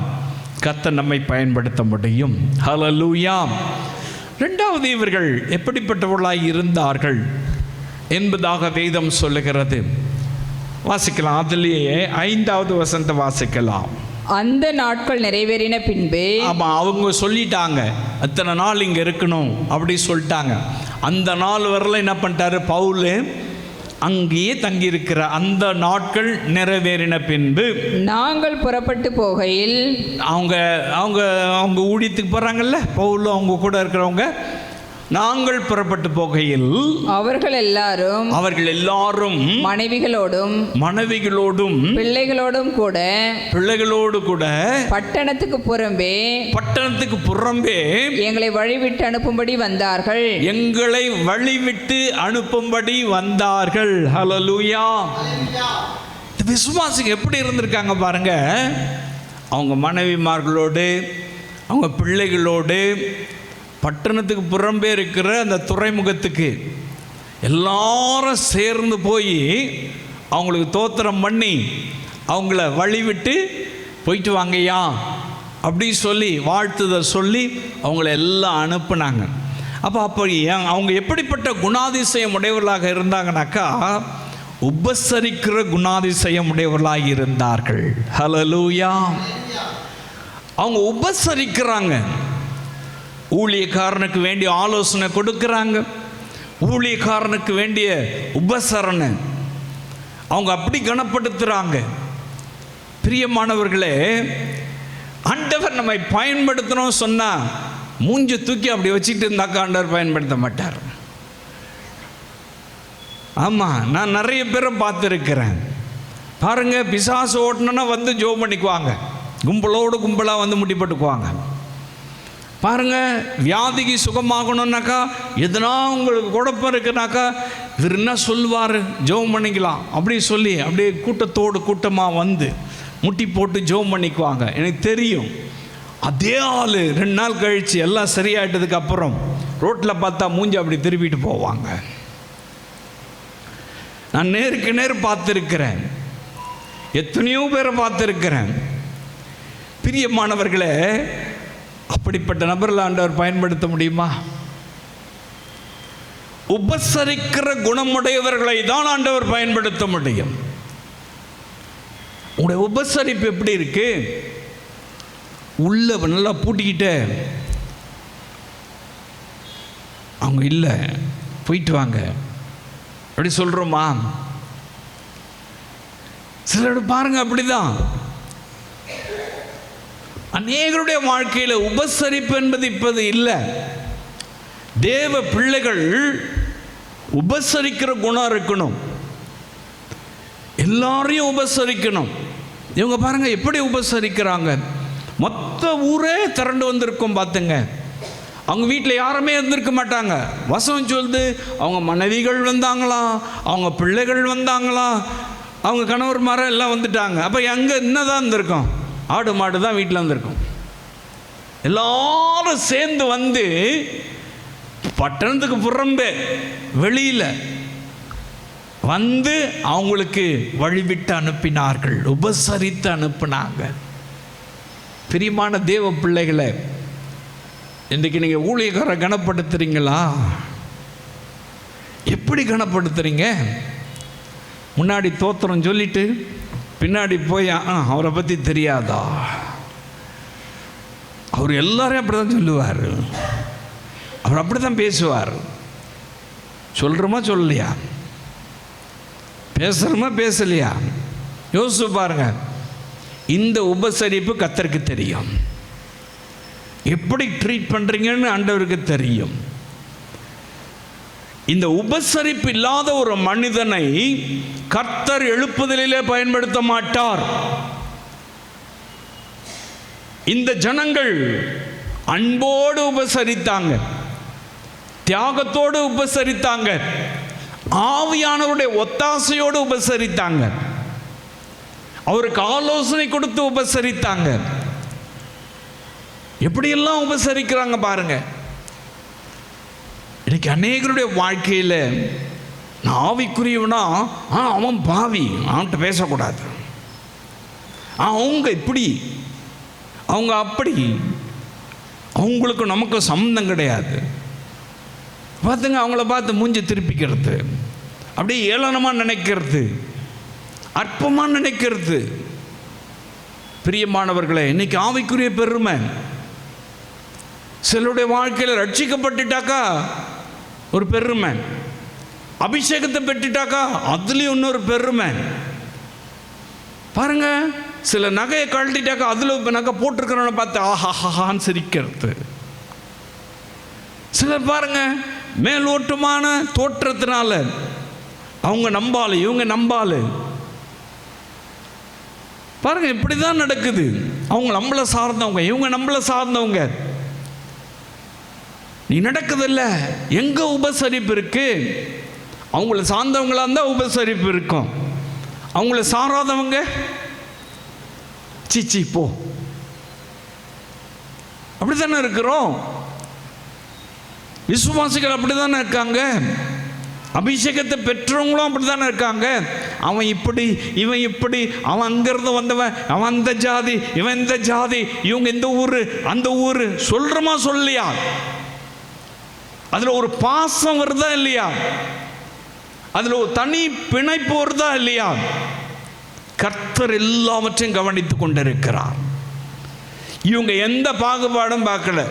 கர்த்தர் நம்மை பயன்படுத்த முடியும். ஹல்லேலூயா. ரெண்டாவது, இவர்கள் எப்படிப்பட்டவர்களாய் இருந்தார்கள் என்பதாக வேதம் சொல்லுகிறது. வாசிக்கலாம், அதிலேயே 5வது வசனத்தை வாசிக்கலாம். அந்த நாட்கள் நிறைவேறின பின்பு, ஆமாம், அவங்க சொல்லிட்டாங்க அத்தனை நாள் இங்கே இருக்கணும் அப்படி சொல்லிட்டாங்க. அந்த நாள் வரல என்ன பண்ணிட்டாரு பவுல், அங்கேயே தங்கியிருக்கிற அந்த நாட்கள் நிறைவேறின பின்பு நாங்கள் புறப்பட்டு போகையில், அவங்க அவங்க அவங்க ஊழியத்துக்கு போகிறாங்கல்ல பவுல், அவங்க கூட இருக்கிறவங்க, நாங்கள் புறப்பட்டு போகையில் அவர்கள் எல்லாரும் மனைவிகளோடும் பிள்ளைகளோடும் கூட பட்டணத்துக்கு புறம்பே எங்களை வழிவிட்டு அனுப்பும்படி வந்தார்கள். ஹல்லேலூயா. இந்த விசுவாசிகள் எப்படி இருந்திருக்காங்க பாருங்க. அவங்க மனைவிமார்களோடு, அவங்க பிள்ளைகளோடு பட்டணத்துக்கு புறம்பே இருக்கிற அந்த துறைமுகத்துக்கு எல்லாரும் சேர்ந்து போய் அவங்களுக்கு தோத்திரம் பண்ணி அவங்கள வழிவிட்டு போயிட்டு வாங்கய்யா அப்படி சொல்லி வாழ்த்துதல் சொல்லி அவங்கள எல்லாம் அனுப்புனாங்க. அப்போ அவங்க எப்படிப்பட்ட குணாதிசயம் உடையவர்களாக இருந்தாங்கனாக்கா உபசரிக்கிற குணாதிசயம் உடையவர்களாக இருந்தார்கள். ஹல்லேலூயா. அவங்க உபசரிக்கிறாங்க, ஊழியக்காரனுக்கு வேண்டிய ஆலோசனை கொடுக்குறாங்க, ஊழியக்காரனுக்கு வேண்டிய உபசரணை அவங்க அப்படி கனப்படுத்துகிறாங்க. பிரியமானவர்களே, ஆண்டவர் நம்மை பயன்படுத்தணும் சொன்னால் மூஞ்சி தூக்கி அப்படி வச்சுக்கிட்டு இருந்தாக்கா ஆண்டவர் பயன்படுத்த மாட்டார். ஆமாம், நான் நிறைய பேரை பார்த்துருக்கிறேன். பாருங்கள், பிசாசு ஓட்டணுன்னா வந்து ஜெபம் பண்ணிக்குவாங்க, கும்பலோடு கும்பலாக வந்து முட்டிப்பட்டுக்குவாங்க. பாருங்கள், வியாதிக்கு சுகமாகணுன்னாக்கா, எதனா உங்களுக்கு குழப்பம் இருக்குனாக்கா, இவர் என்ன சொல்லுவார், ஜெபம் பண்ணிக்கலாம் அப்படி சொல்லி அப்படியே கூட்டத்தோடு கூட்டமாக வந்து முட்டி போட்டு ஜெபம் பண்ணிக்குவாங்க. எனக்கு தெரியும். அதே ஆள் 2 நாள் கழித்து எல்லாம் சரியாயிட்டதுக்கு அப்புறம் ரோட்டில் பார்த்தா மூஞ்சி அப்படி திருப்பிட்டு போவாங்க. நான் நேருக்கு நேர் பார்த்துருக்கிறேன், எத்தனையோ பேரை பார்த்துருக்கிறேன். பிரியமானவர்களே, அப்படிப்பட்ட நபர்கள் ஆண்டவர் பயன்படுத்த முடியுமா? உபசரிக்கிற குணமுடையவர்களை தான் ஆண்டவர் பயன்படுத்த முடியும். உங்களுடைய உபசரிப்பு எப்படி இருக்கு? உள்ள நல்லா பூட்டிக்கிட்டு அவங்க இல்லை போயிட்டு வாங்க அப்படி சொல்கிறோமா? சிலர் பாருங்க அப்படிதான். அநேகருடைய வாழ்க்கையில் உபசரிப்பு என்பது இப்போது இல்லை. தேவ பிள்ளைகள் உபசரிக்கிற குணம் இருக்கணும், எல்லாரையும் உபசரிக்கணும். இவங்க பாருங்க எப்படி உபசரிக்கிறாங்க. மொத்த ஊரே திரண்டு வந்திருக்கும் பார்த்துங்க. அவங்க வீட்டில் யாருமே இருந்திருக்க மாட்டாங்க. வசனம் சொல்லுது, அவங்க மனைவிகள் வந்தாங்களாம், அவங்க பிள்ளைகள் வந்தாங்களாம், அவங்க கணவர்மார எல்லாம் வந்துட்டாங்க. அப்போ எங்கே என்னதான் இருந்திருக்கோம்? ஆடு மாடு தான் வீட்டில் வந்திருக்கோம். எல்லாரும் சேர்ந்து வந்து பட்டணத்துக்கு புறம்பே வெளியில் வந்து அவங்களுக்கு வழிவிட்டு அனுப்பினார்கள், உபசரித்து அனுப்பினாங்க. பிரியமான தேவ பிள்ளைகளை, இன்றைக்கு நீங்கள் ஊழியக்காரரை கனப்படுத்துறீங்களா? எப்படி கனப்படுத்துறீங்க? முன்னாடி தோத்திரம் சொல்லிட்டு பின்னாடி போய் அவரை பற்றி தெரியாதா? அவர் எல்லாரையும் அப்படி தான் சொல்லுவார், அவர் அப்படி தான் பேசுவார். சொல்கிறோமா சொல்லலையா? பேசுகிறோமா பேசலையா? யோசிச்சு பாருங்க. இந்த உபசரிப்பு கர்த்தருக்கு தெரியும். எப்படி ட்ரீட் பண்ணுறீங்கன்னு ஆண்டவருக்கு தெரியும். இந்த உபசரிப்பு இல்லாத ஒரு மனிதனை கர்த்தர் எழுப்புதலிலே பயன்படுத்த மாட்டார். இந்த ஜனங்கள் அன்போடு உபசரித்தாங்க, தியாகத்தோடு உபசரித்தாங்க, ஆவியானவருடைய ஒத்தாசையோடு உபசரித்தாங்க, அவருக்கு ஆலோசனை கொடுத்து உபசரித்தாங்க. எப்படியெல்லாம் உபசரிக்கிறாங்க பாருங்க. இன்னைக்கு அநேகருடைய வாழ்க்கையில் நான் ஆவிக்குரியவனா, அவன் பாவி, அவன்கிட்ட பேசக்கூடாது, அவங்க இப்படி, அவங்க அப்படி, அவங்களுக்கு நமக்கு சம்மந்தம் கிடையாது. பார்த்துங்க, அவங்கள பார்த்து மூஞ்சி திருப்பிக்கிறது, அப்படியே ஏளனமாக நினைக்கிறது, அற்பமாக நினைக்கிறது. பிரியமானவர்களே, இன்னைக்கு ஆவிக்குரிய பெருமை. சிலருடைய வாழ்க்கையில் ரட்சிக்கப்பட்டுட்டாக்கா ஒரு பெருமை, அபிஷேகத்தை பெற்றுட்டாக்கா அதுலேயும் இன்னொரு பெருமை. பாருங்க, சில நகையை கழட்டிட்டாக்கா அதில் நகை போட்டிருக்கிறவனை பார்த்து ஆஹாஹான்னு சிரிக்கிறது. சிலர் பாருங்க, மேலோட்டமான தோற்றத்தினால அவங்க நம்பாலு, இவங்க நம்பாலு. பாருங்க, இப்படி தான் நடக்குது. அவங்க நம்மளை சார்ந்தவங்க, இவங்க நம்மளை சார்ந்தவங்க. நீ நடக்குதில்ல, எங்க உபசரிப்பு இருக்கு? அவங்கள சார்ந்தவங்களா இருந்தால் உபசரிப்பு இருக்கும், அவங்கள சாராதவங்க சீச்சி போ, அப்படித்தானே இருக்கிறோம். விசுவாசிகள் அப்படித்தானே இருக்காங்க, அபிஷேகத்தை பெற்றவங்களும் அப்படித்தானே இருக்காங்க. அவன் இப்படி, இவன் இப்படி, அவன் அங்கிருந்து வந்தவன், அவன் அந்த ஜாதி, இவன் இந்த ஜாதி, இவங்க இந்த ஊரு அந்த ஊரு. சொல்றமா சொல்லலையா? அதுல ஒரு பாசம் வருதா இல்லையா? அதுல ஒரு தனி பிணைப்பு வருதா இல்லையா? கர்த்தர் எல்லாவற்றையும் கவனித்துக் கொண்டிருக்கிறார். இவங்க எந்த பாகுபாடும் பார்க்கல.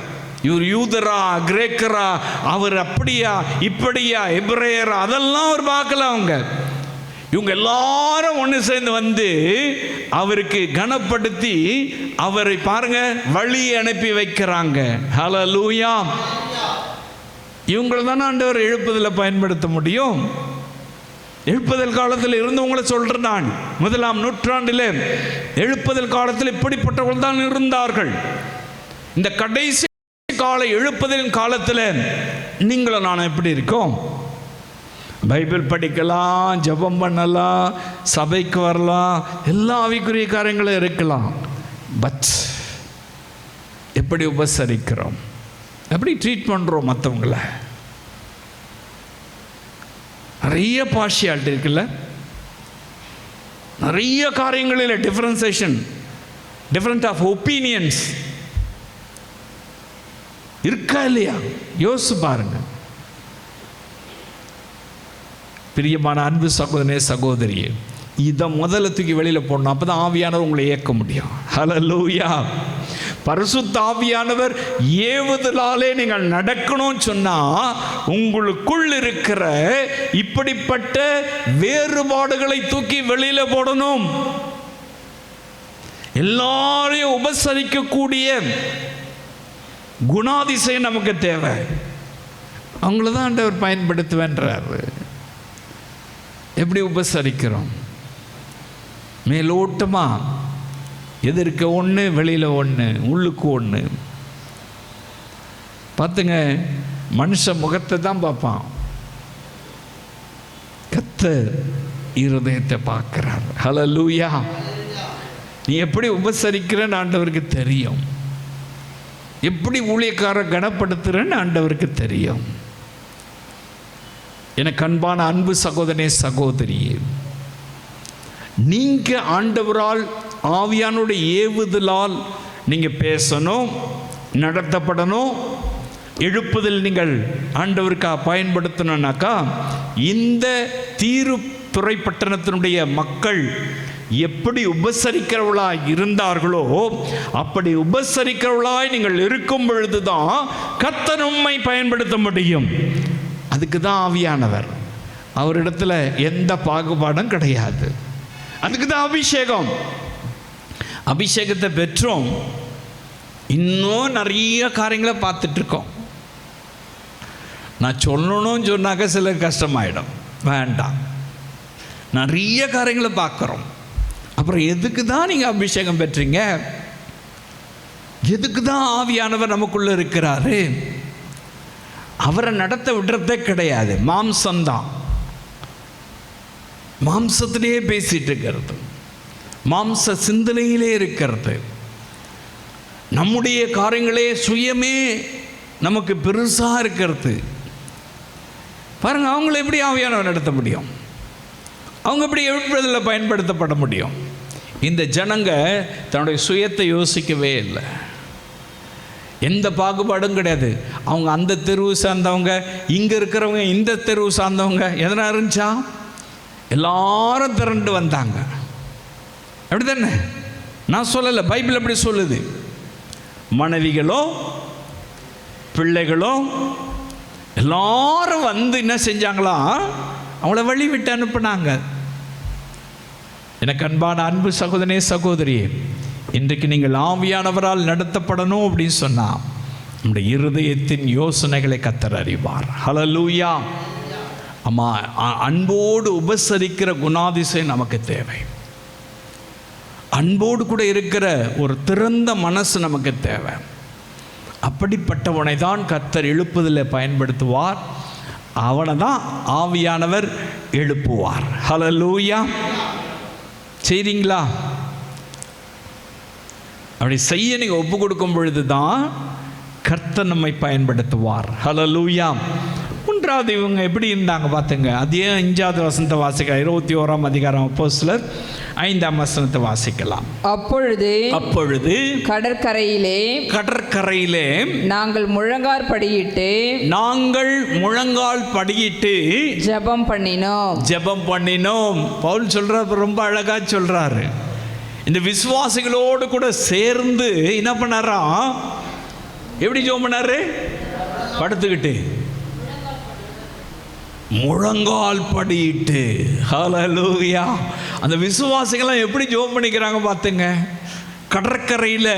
இவர் யூதரா, கிரேக்கரா, அவர் அப்படியா இப்படியா எபிரேயரா, அதெல்லாம் அவர் பார்க்கல. அவங்க இவங்க எல்லாரும் ஒன்று சேர்ந்து வந்து அவருக்கு கனப்படுத்தி அவரை பாருங்க வழி அனுப்பி வைக்கிறாங்க. ஹல்லேலூயா. இவங்களை தானே ஆண்டவர் எழுப்புதலை பயன்படுத்த முடியும். எழுப்புதல் காலத்தில் இருந்தவங்களை சொல்கிறேன் நான். 1ஆம் நூற்றாண்டில் எழுப்புதல் காலத்தில் இப்படிப்பட்டவர்கள் தான் இருந்தார்கள். இந்த கடைசி கால எழுப்புதலின் காலத்தில் நீங்களும் நான் எப்படி இருக்கோம்? பைபிள் படிக்கலாம், ஜெபம் பண்ணலாம், சபைக்கு வரலாம், எல்லா ஆவிக்குரிய காரியங்களும் இருக்கலாம். பட் எப்படி உபசரிக்கிறோம், எப்படி ட்ரீட் பண்ணுறோம் மற்றவங்களை? நிறைய பார்ஷியாலிட்டி இருக்குல்ல, நிறைய காரியங்களில் டிஃபரன்சேஷன், டிஃப்ரெண்ட் ஆஃப் ஒப்பீனியன்ஸ் இருக்கா இல்லையா? யோசிச்சு பாருங்க. பிரியமான அன்பு சகோதரனே சகோதரியே, இதை முதல்ல தூக்கி வெளியில் போடணும். அப்போ தான் ஆவியானவர் உங்களை இயக்க முடியும். ஹல்லேலூயா. பரிசுத்த ஆவியானவர் ஏவுதலாலே நீங்கள் நடக்கணும்னு சொன்னால் உங்களுக்குள் இருக்கிற இப்படிப்பட்ட வேறுபாடுகளை தூக்கி வெளியில் போடணும். எல்லாரையும் உபசரிக்கக்கூடிய குணாதிசயம் நமக்கு தேவை. அவங்கள தான் ஆண்டவர் பயன்படுத்துவேன்றார். எப்படி உபசரிக்கிறோம்? மேலோட்டமாக எதிர்க்க ஒன்று, வெளியில் ஒன்று, உள்ளுக்கு ஒன்று. பார்த்துங்க, மனுஷ முகத்தை தான் பார்ப்பான், கர்த்தர் இருதயத்தை பார்க்கிறார். ஹல்லேலூயா. நீ எப்படி உபசரிக்கிறன்னு ஆண்டவருக்கு தெரியும். எப்படி ஊழியக்காரர் கனப்படுத்துறன்னு ஆண்டவருக்கு தெரியும். எனக்கு அன்பான அன்பு சகோதரனே சகோதரியே, நீங்கள் ஆண்டவரால் ஆவியானுடைய ஏவுதலால் நீங்கள் பேசணும், நடத்தப்படணும். எழுப்புதல் நீங்கள் ஆண்டவருக்காக பயன்படுத்தணும்னாக்கா இந்த தீருத்துறை பட்டணத்தினுடைய மக்கள் எப்படி உபசரிக்கிறவர்களாய் இருந்தார்களோ அப்படி உபசரிக்கிறவர்களாய் நீங்கள் இருக்கும் பொழுதுதான் கர்த்தர் உம்மை பயன்படுத்த முடியும். அதுக்கு தான் ஆவியானவர். அவரிடத்துல எந்த பாகுபாடும் கிடையாது. அதுக்கு தான் அபிஷேகம். அபிஷேகத்தை பெற்றோம். இன்னும் நிறைய காரியங்களை பார்த்துட்டு இருக்கோம். நான் சொல்லணும்னு சொன்னாக்க சில கஷ்டமாயிடும், வேண்டாம். நிறைய காரியங்களை பார்க்குறோம். அப்புறம் எதுக்கு தான் நீங்கள் அபிஷேகம் பெற்றீங்க? எதுக்கு தான் ஆவியானவர் நமக்குள்ளே இருக்கிறாரு? அவரை நடத்த விடுறதே கிடையாது. மாம்சம்தான், மாம்சத்திலேயே பேசிட்டு இருக்கிறது, மாம்ச சிந்தனையிலே இருக்கிறது. நம்முடைய காரியங்களே சுயமே நமக்கு பெருசாக இருக்கிறது. பாருங்கள், அவங்கள எப்படி ஆவியானவர் நடத்த முடியும்? அவங்க எப்படி எழுப்புதலில் பயன்படுத்தப்பட முடியும்? இந்த ஜனங்க தன்னுடைய சுயத்தை யோசிக்கவே இல்லை. எந்த பாகுபாடும் கிடையாது. அவங்க அந்த தெருவு சார்ந்தவங்க, இங்கே இருக்கிறவங்க இந்த தெருவு சார்ந்தவங்க. எதனா இருந்துச்சா? எல்லாரும் திரண்டு வந்தாங்க. அப்படி தானே? நான் சொல்லலை, பைபிள் அப்படி சொல்லுது. மனைவிகளோ பிள்ளைகளோ எல்லாரும் வந்து என்ன செஞ்சாங்களா? அவங்கள வழி விட்டு அனுப்புனாங்க. எனக்கு அன்பான அன்பு சகோதரனே சகோதரியே, இன்றைக்கு நீங்கள் ஆவியானவரால் நடத்தப்படணும் அப்படின்னு சொன்னால் நம்முடைய இருதயத்தின் யோசனைகளை கர்த்தர் அறிவார். ஹல்லேலூயா. அம்மா, அன்போடு உபசரிக்கிற குணாதிசயம் நமக்கு தேவை. அன்போடு கூட இருக்கிற ஒரு திறந்த மனசு நமக்கு தேவை. அப்படிப்பட்டவனை தான் கர்த்தர் எழுப்புதலில் பயன்படுத்துவார். அவனை தான் ஆவியானவர் எழுப்புவார். ஹல்லேலூயா. செய்றீங்களா? அப்படி செய்ய நீங்கள் ஒப்பு கொடுக்கும் பொழுது தான் கர்த்தர் நம்மை பயன்படுத்துவார். ஹல்லேலூயா. மூன்றாவது இவங்க எப்படி இருந்தாங்க பார்த்துங்க. அதே 5வது வசனத்தை வாசிக்கலாம். 21ஆம் அதிகாரம் அப்போஸ்தலர் 5ஆம் வசனத்தை வாசிக்கலாம். அப்பொழுது கடற்கரையிலே நாங்கள் முழங்கால் படியிட்டு ஜெபம் பண்ணினோம். பவுல் சொல்றாரு, ரொம்ப அழகா சொல்றாரு. இந்த விசுவாசிகளோடு கூட சேர்ந்து என்ன பண்ணாராம்? எப்படி ஜெபம் பண்ணாரு? படுத்துக்கிட்டு. முழங்கால் படியிட்டு. ஹல்லேலூயா. அந்த விசுவாசிகள்லாம் எப்படி ஜெபம் பண்ணிக்கிறாங்க பார்த்துங்க. கடற்கரையில்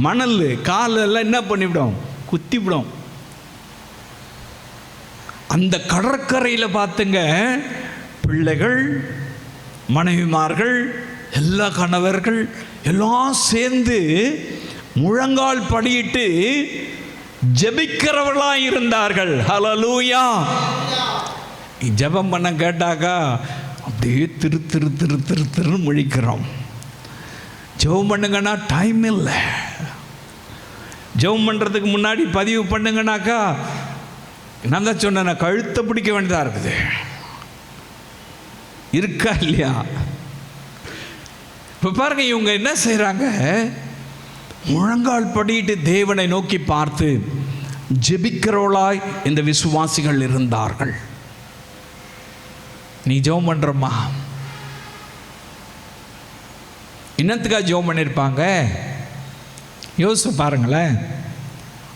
மணல் காலெல்லாம் என்ன பண்ணிவிடும், குத்திவிடும். அந்த கடற்கரையில் பார்த்துங்க, பிள்ளைகள், மனைவிமார்கள், எல்லா கணவர்கள் எல்லாம் சேர்ந்து முழங்கால் படியிட்டு ஜெபிக்கிறவர்களாக இருந்தார்கள். ஹல்லேலூயா. ஜெபம் பண்ண கேட்டாக்கா அப்படியே திரு திரு திரு திரு திரு முழிக்கிறோம். ஜெபம் பண்ணுங்கன்னா டைம் இல்லை. ஜெபம் பண்ணுறதுக்கு முன்னாடி பதிவு பண்ணுங்கன்னாக்கா நான் தான் சொன்னேன், கழுத்தை பிடிக்க வேண்டியதாக இருக்குது. இருக்கா இல்லையா? இப்போ பாருங்க, இவங்க என்ன செய்கிறாங்க, முழங்கால் படியிட்டு தேவனை நோக்கி பார்த்து ஜெபிக்கிறவளாய் இந்த விசுவாசிகள் இருந்தார்கள். நீ ஜெபம் பண்ணுறம்மா, என்னத்துக்காக ஜெபம் பண்ணியிருப்பாங்க யோசிச்சு பாருங்களேன்.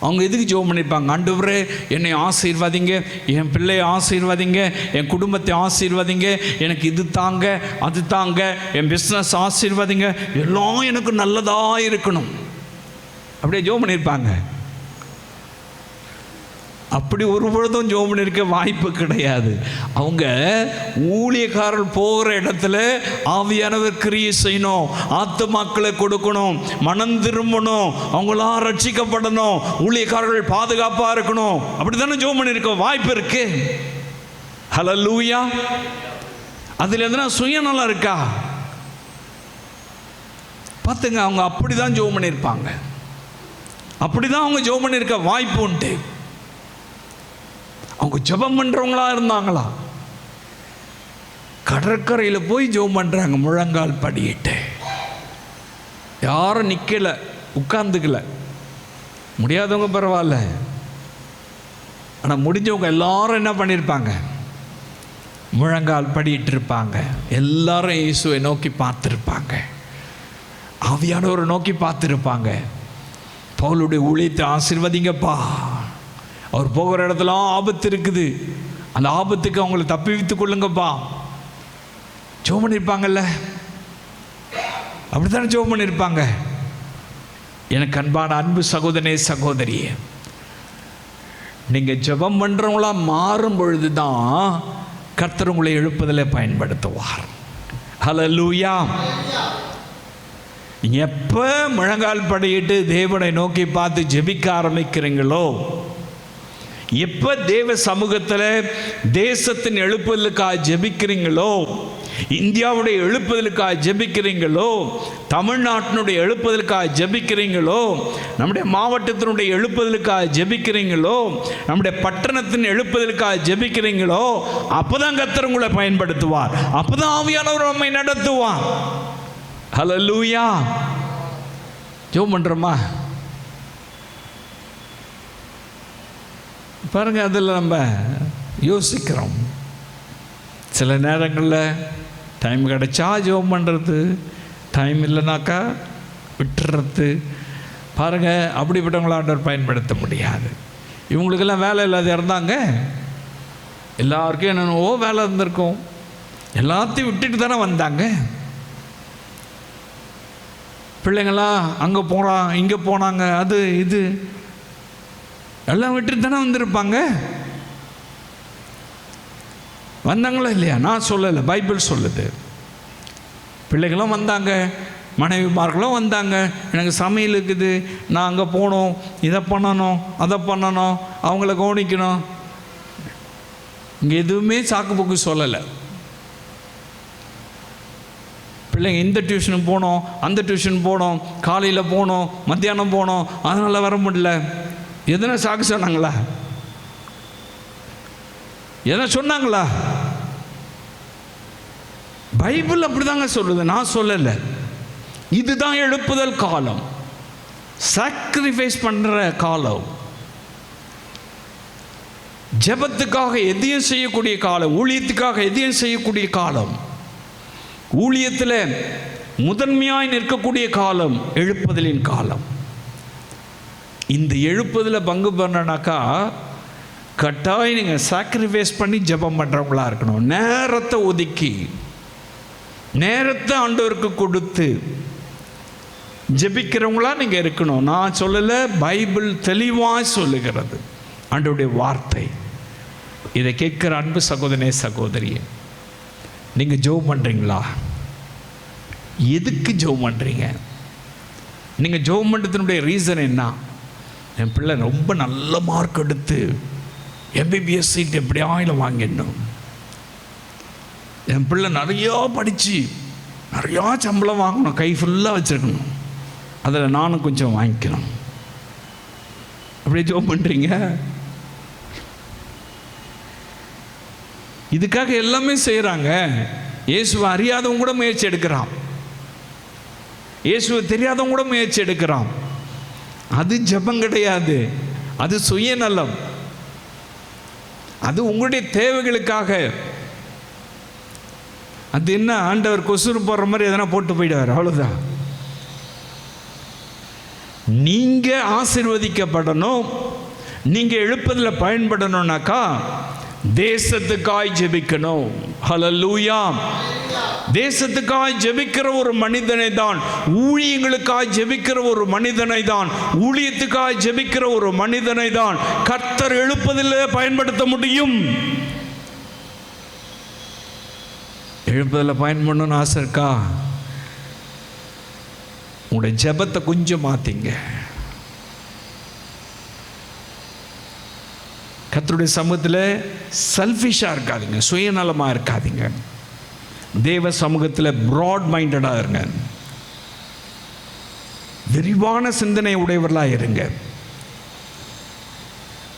அவங்க எதுக்கு ஜெபம் பண்ணியிருப்பாங்க? ஆண்டவரே என்னை ஆசீர்வதிங்க, என் பிள்ளையை ஆசீர்வதிங்க, என் குடும்பத்தை ஆசீர்வதிங்க, எனக்கு இது தாங்க அது தாங்க, என் பிஸ்னஸ் ஆசீர்வதிங்க, எல்லாம் எனக்கு நல்லதாக இருக்கணும். அப்படியே ஜெபம் பண்ணியிருப்பாங்க? அப்படி ஒரு பொழுதும் ஜெபம் பண்ணியிருக்க வாய்ப்பு கிடையாது. அவங்க ஊழியக்காரர்கள் போகிற இடத்துல ஆவியானவர் கிரியை செய்யணும், ஆத்துமாக்களை கொடுக்கணும், மனம் திரும்பணும், அவங்களாம் ரட்சிக்கப்படணும், ஊழியக்காரர்கள் பாதுகாப்பாக இருக்கணும். அப்படி தானே ஜெபம் பண்ணியிருக்க வாய்ப்பு இருக்கு. ஹல்லேலூயா. அதில் எதனா சுயநலம் இருக்கா? பார்த்துங்க, அவங்க அப்படி தான் ஜெபம் பண்ணியிருப்பாங்க. அப்படி தான் அவங்க ஜெபம் பண்ணியிருக்க வாய்ப்பு உண்டு. அவங்க ஜெபம் பண்ணுறவங்களா இருந்தாங்களா? கடற்கரையில் போய் ஜெபம் பண்ணுறாங்க முழங்கால் படியிட்டு. யாரும் நிற்கலை, உட்கார்ந்துக்கல. முடியாதவங்க பரவாயில்ல, ஆனால் முடிஞ்சவங்க எல்லாரும் என்ன பண்ணியிருப்பாங்க, முழங்கால் படியிட்டு இருப்பாங்க. எல்லாரும் இயேசுவை நோக்கி பார்த்துருப்பாங்க, ஆவியானவரை நோக்கி பார்த்துருப்பாங்க. பவுலுடைய ஊழியத்தை ஆசீர்வதிங்கப்பா, அவர் போகிற இடத்துல ஆபத்து இருக்குது, அந்த ஆபத்துக்கு அவங்களை தப்பி வைத்துக் கொள்ளுங்கப்பா. ஜெபம் பண்ணியிருப்பாங்கல்ல? அப்படித்தானே ஜெபம் பண்ணியிருப்பாங்க. எனக்கு அன்பான அன்பு சகோதரனே சகோதரியே, நீங்கள் ஜெபம் பண்ணுறவங்களா மாறும் பொழுது தான் கர்த்தர் உங்களை எழுப்புதலை பயன்படுத்துவார். ஹல்லேலூயா. எப்போ முழங்கால் படியிட்டு தேவனை நோக்கி பார்த்து ஜெபிக்க ஆரம்பிக்கிறீங்களோ, எப்போ தேவ சமூகத்தில் தேசத்தின் எழுப்புதலுக்காக ஜெபிக்கிறீங்களோ, இந்தியாவுடைய எழுப்புதலுக்காக ஜெபிக்கிறீங்களோ, தமிழ்நாட்டினுடைய எழுப்புதலுக்காக ஜெபிக்கிறீங்களோ, நம்முடைய மாவட்டத்தினுடைய எழுப்புதலுக்காக ஜெபிக்கிறீங்களோ, நம்முடைய பட்டணத்தின் எழுப்புதலுக்காக ஜெபிக்கிறீங்களோ, அப்போதான் கர்த்தர் உங்களை பயன்படுத்துவார், அப்போதான் ஆவியானவர் நம்மை நடத்துவார். ஹல்லேலூயா. ஜெபம் பண்ணுறோமா? பாருங்க, அதில் நம்ம யோசிக்கிறோம். சில நேரங்களில் டைம் கிடைச்சா ஜெபம் பண்ணுறது, டைம் இல்லைனாக்கா விட்டுறது. பாருங்கள், அப்படிப்பட்டவங்கள ஆண்டவர் பயன்படுத்த முடியாது. இவங்களுக்கெல்லாம் வேலை இல்லாத இருந்தாங்க, எல்லாருக்கும் என்னென்னவோ வேலை இருந்திருக்கும், எல்லாத்தையும் விட்டுட்டு தானே வந்தாங்க. பிள்ளைங்களாம் அங்கே போகிறான் இங்கே போனாங்க, அது இது எல்லாம் விட்டுட்டு தானே வந்திருப்பாங்க. வந்தாங்களா இல்லையா? நான் சொல்லலை, பைபிள் சொல்லுது. பிள்ளைகளும் வந்தாங்க, மனைவிமார்களும் வந்தாங்க. எனக்கு சமையல் இருக்குது, நான் அங்கே போகணும், இதை பண்ணணும், அதை பண்ணணும், அவங்கள கவனிக்கணும். இங்கே எதுவுமே சாக்கு போக்கு சொல்லலை. பிள்ளைங்க இந்த டியூஷனுக்கு போனோம், அந்த டியூஷன் போனோம், காலையில் போனோம், மத்தியானம் போனோம், அதனால் வர முடியல. எதனா சாக்கு சொன்னாங்களா? எதனா சொன்னாங்களா? பைபிள் அப்படிதாங்க சொல்லுது, நான் சொல்லலை. இதுதான் எழுப்புதல் காலம், சாக்ரிஃபைஸ் பண்ணுற காலம், ஜெபத்துக்காக எதையும் செய்யக்கூடிய காலம், ஊழியத்துக்காக எதையும் செய்யக்கூடிய காலம், ஊழியத்தில் முதன்மையாய் நிற்கக்கூடிய காலம் எழுப்புதலின் காலம். இந்த எழுப்புதலை பங்கு பண்ணனாக்கா கட்டாயம் நீங்கள் சாக்ரிஃபைஸ் பண்ணி ஜெபம் பண்ணுறவங்களா இருக்கணும். நேரத்தை ஒதுக்கி நேரத்தை ஆண்டவருக்கு கொடுத்து ஜெபிக்கிறவங்களா நீங்கள் இருக்கணும். நான் சொல்லலை, பைபிள் தெளிவாக சொல்லுகிறது, ஆண்டவருடைய வார்த்தை. இதை கேட்குற அன்பு சகோதரனே சகோதரியே, நீங்கள் ஜெபம் பண்ணுறீங்களா? எதுக்கு ஜெபம் பண்ணுறீங்க? நீங்கள் ஜெபம் பண்ணுறதுனுடைய ரீசன் என்ன? என் பிள்ளை ரொம்ப நல்ல மார்க் எடுத்து எம்பிபிஎஸ் சீட் எப்படி ஆயிலும் வாங்கிடணும், என் பிள்ளை நிறையா படித்து நிறையா சம்பளம் வாங்கணும், கை ஃபுல்லாக வச்சுருக்கணும், அதில் நானும் கொஞ்சம் வாங்கிக்கணும். அப்படியே ஜெபம் பண்ணுறீங்க. இதுக்காக எல்லாமே செய்கிறாங்க. இயேசுவை அறியாதவங்க கூட முயற்சி எடுக்கிறான், இயேசுவை தெரியாதவங்க கூட முயற்சி எடுக்கிறான். அது ஜெபம் கிடையாது, அது சுயநலம். அது உங்களுடைய தேவைகளுக்காக. அது என்ன, ஆண்டவர் கொசுறு போடுற மாதிரி எதனா போட்டு போயிடுவார், அவ்வளோதான். நீங்கள் ஆசீர்வதிக்கப்படணும், நீங்கள் எழுப்பதில் பயன்படணும்னாக்கா தேசத்துக்காய் ஜெபிக்கணும். ஹல்லேலூயா. தேசத்துக்காய் ஜெபிக்கிற ஒரு மனிதனை தான், ஊழியங்களுக்காய் ஜெபிக்கிற ஒரு மனிதனை தான், ஊழியத்துக்காய் ஜெபிக்கிற ஒரு மனிதனை தான் கர்த்தர் எழுப்பதில் பயன்படுத்த முடியும். எழுப்பதில் பயன்படணும்னு ஆசை இருக்கா? உங்களுடைய ஜெபத்தை கொஞ்சம் மாற்றிங்க. கர்த்தருடைய சமூகத்தில் செல்ஃபிஷாக இருக்காதீங்க, சுயநலமாக இருக்காதீங்க. தேவ சமூகத்தில் ப்ராட் மைண்டடாக இருங்க, விரிவான சிந்தனை உடையவர்களாக இருங்க.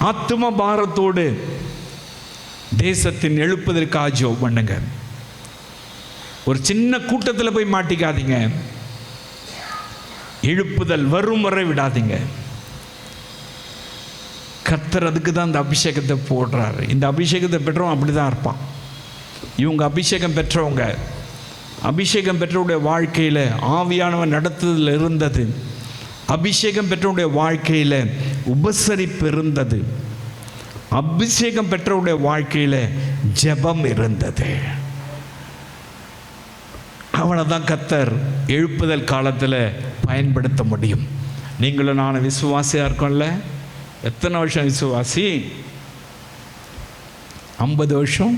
ஆத்தும பாரத்தோடு தேசத்தின் எழுப்பதற்காக ஜெபம் பண்ணுங்க. ஒரு சின்ன கூட்டத்தில் போய் மாட்டிக்காதீங்க. எழுப்புதல் வரும் வரை விடாதீங்க. கர்த்தர் அதுக்கு தான் இந்த அபிஷேகத்தை போடுறாரு. இந்த அபிஷேகத்தை பெற்றவன் அப்படி தான் இருப்பான். இவங்க அபிஷேகம் பெற்றவங்க, அபிஷேகம் பெற்றவுடைய வாழ்க்கையில் ஆவியானவன் நடத்துதல் இருந்தது, அபிஷேகம் பெற்றவுடைய வாழ்க்கையில் உபசரிப்பு இருந்தது, அபிஷேகம் பெற்றவுடைய வாழ்க்கையில் ஜெபம் இருந்தது. அவனை தான் கர்த்தர் எழுப்புதல் காலத்தில் பயன்படுத்த முடியும். நீங்களும் நான் விசுவாசியாக இருக்கோம்ல? எத்தனை வருஷம் விசுவாசி? 50 வருஷம்,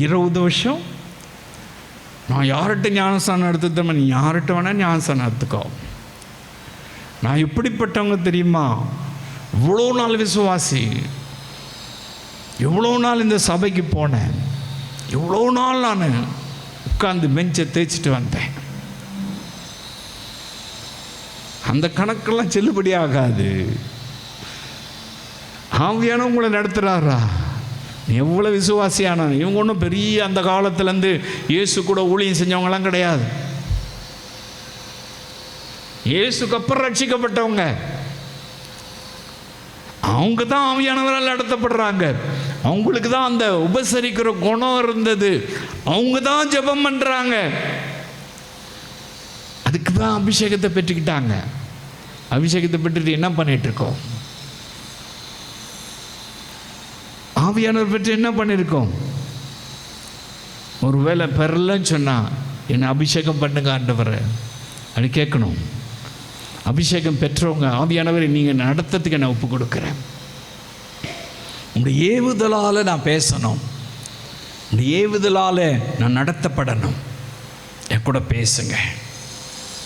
20 வருஷம். நான் யார்கிட்ட ஞானஸ்தானம் எடுத்துட்டேன்? நீ யார்கிட்ட வேணால் ஞானஸ்தானம் எடுத்துக்கோ. நான் எப்படிப்பட்டவங்க தெரியுமா? இவ்வளோ நாள் விசுவாசி, எவ்வளோ நாள் இந்த சபைக்கு போனேன், எவ்வளோ நாள் நான் உட்கார்ந்து பெஞ்சை தேய்ச்சிட்டு வந்தேன். அந்த கணக்கெல்லாம் செல்லுபடி ஆகாது. ஆவியான உங்களை நடத்துகிறாரா? எவ்வளோ விசுவாசியான இவங்க ஒன்றும் பெரிய அந்த காலத்துலேருந்து இயேசு கூட ஊழியம் செஞ்சவங்களாம் கிடையாது. இயேசுக்கு அப்புறம் ரட்சிக்கப்பட்டவங்க, அவங்க தான் ஆவியானவரால் நடத்தப்படுறாங்க. அவங்களுக்கு தான் அந்த உபசரிக்கிற குணம் இருந்தது. அவங்க தான் ஜெபம் பண்ணுறாங்க. அதுக்கு தான் அபிஷேகத்தை பெற்றுக்கிட்டாங்க. அபிஷேகத்தை பெற்றுட்டு என்ன பண்ணிட்டு இருக்கோம்? ஆவியானவர் பெற்று என்ன பண்ணியிருக்கோம்? ஒரு வேளை பெறலன்னு சொன்னால் என்னை அபிஷேகம் பண்ணுங்க ஆண்டவரை அப்படி கேட்கணும். அபிஷேகம் பெற்றவங்க, ஆவியானவரை நீங்கள் நடத்துறதுக்கு நான் ஒப்பு கொடுக்குறேன், உங்களுடைய ஏவுதலால் நான் பேசணும், உங்களுடைய ஏவுதலால் நான் நடத்தப்படணும், என் கூட பேசுங்க.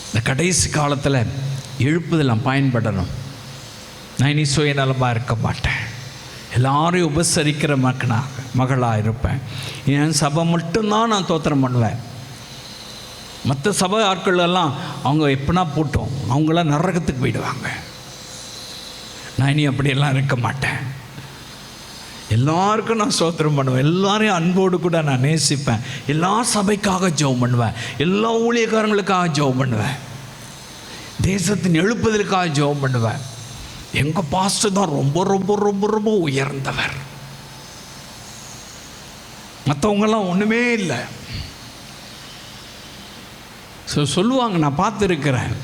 இந்த கடைசி காலத்தில் எழுப்புதல் நான் பயன்படணும். நான் இனி சுயநலமாக இருக்க மாட்டேன், எல்லாரையும் உபசரிக்கிற மகளாக இருப்பேன். என் சபை மட்டும்தான் நான் தோத்திரம் பண்ணுவேன். மற்ற சபை ஆட்கள் எல்லாம் அவங்க எப்படின்னா போட்டோம், அவங்களாம் நரகத்துக்கு போயிடுவாங்க. நான் இனி அப்படியெல்லாம் இருக்க மாட்டேன். எல்லாருக்கும் நான் ஸ்தோத்திரம் பண்ணுவேன், எல்லாரையும் அன்போடு கூட நான் நேசிப்பேன், எல்லா சபைக்காக ஜெபம் பண்ணுவேன், எல்லா ஊழியக்காரங்களுக்காக ஜெபம் பண்ணுவேன், தேசத்தின் எழுப்புதலுக்காக ஜெபம் பண்ணுவேன். எங்கள் பாஸ்டர் தான் ரொம்ப ரொம்ப ரொம்ப ரொம்ப உயர்ந்தவர், மற்றவங்கெல்லாம் ஒன்றுமே இல்லை சொல்லுவாங்க. நான் பார்த்துருக்கிறேன்,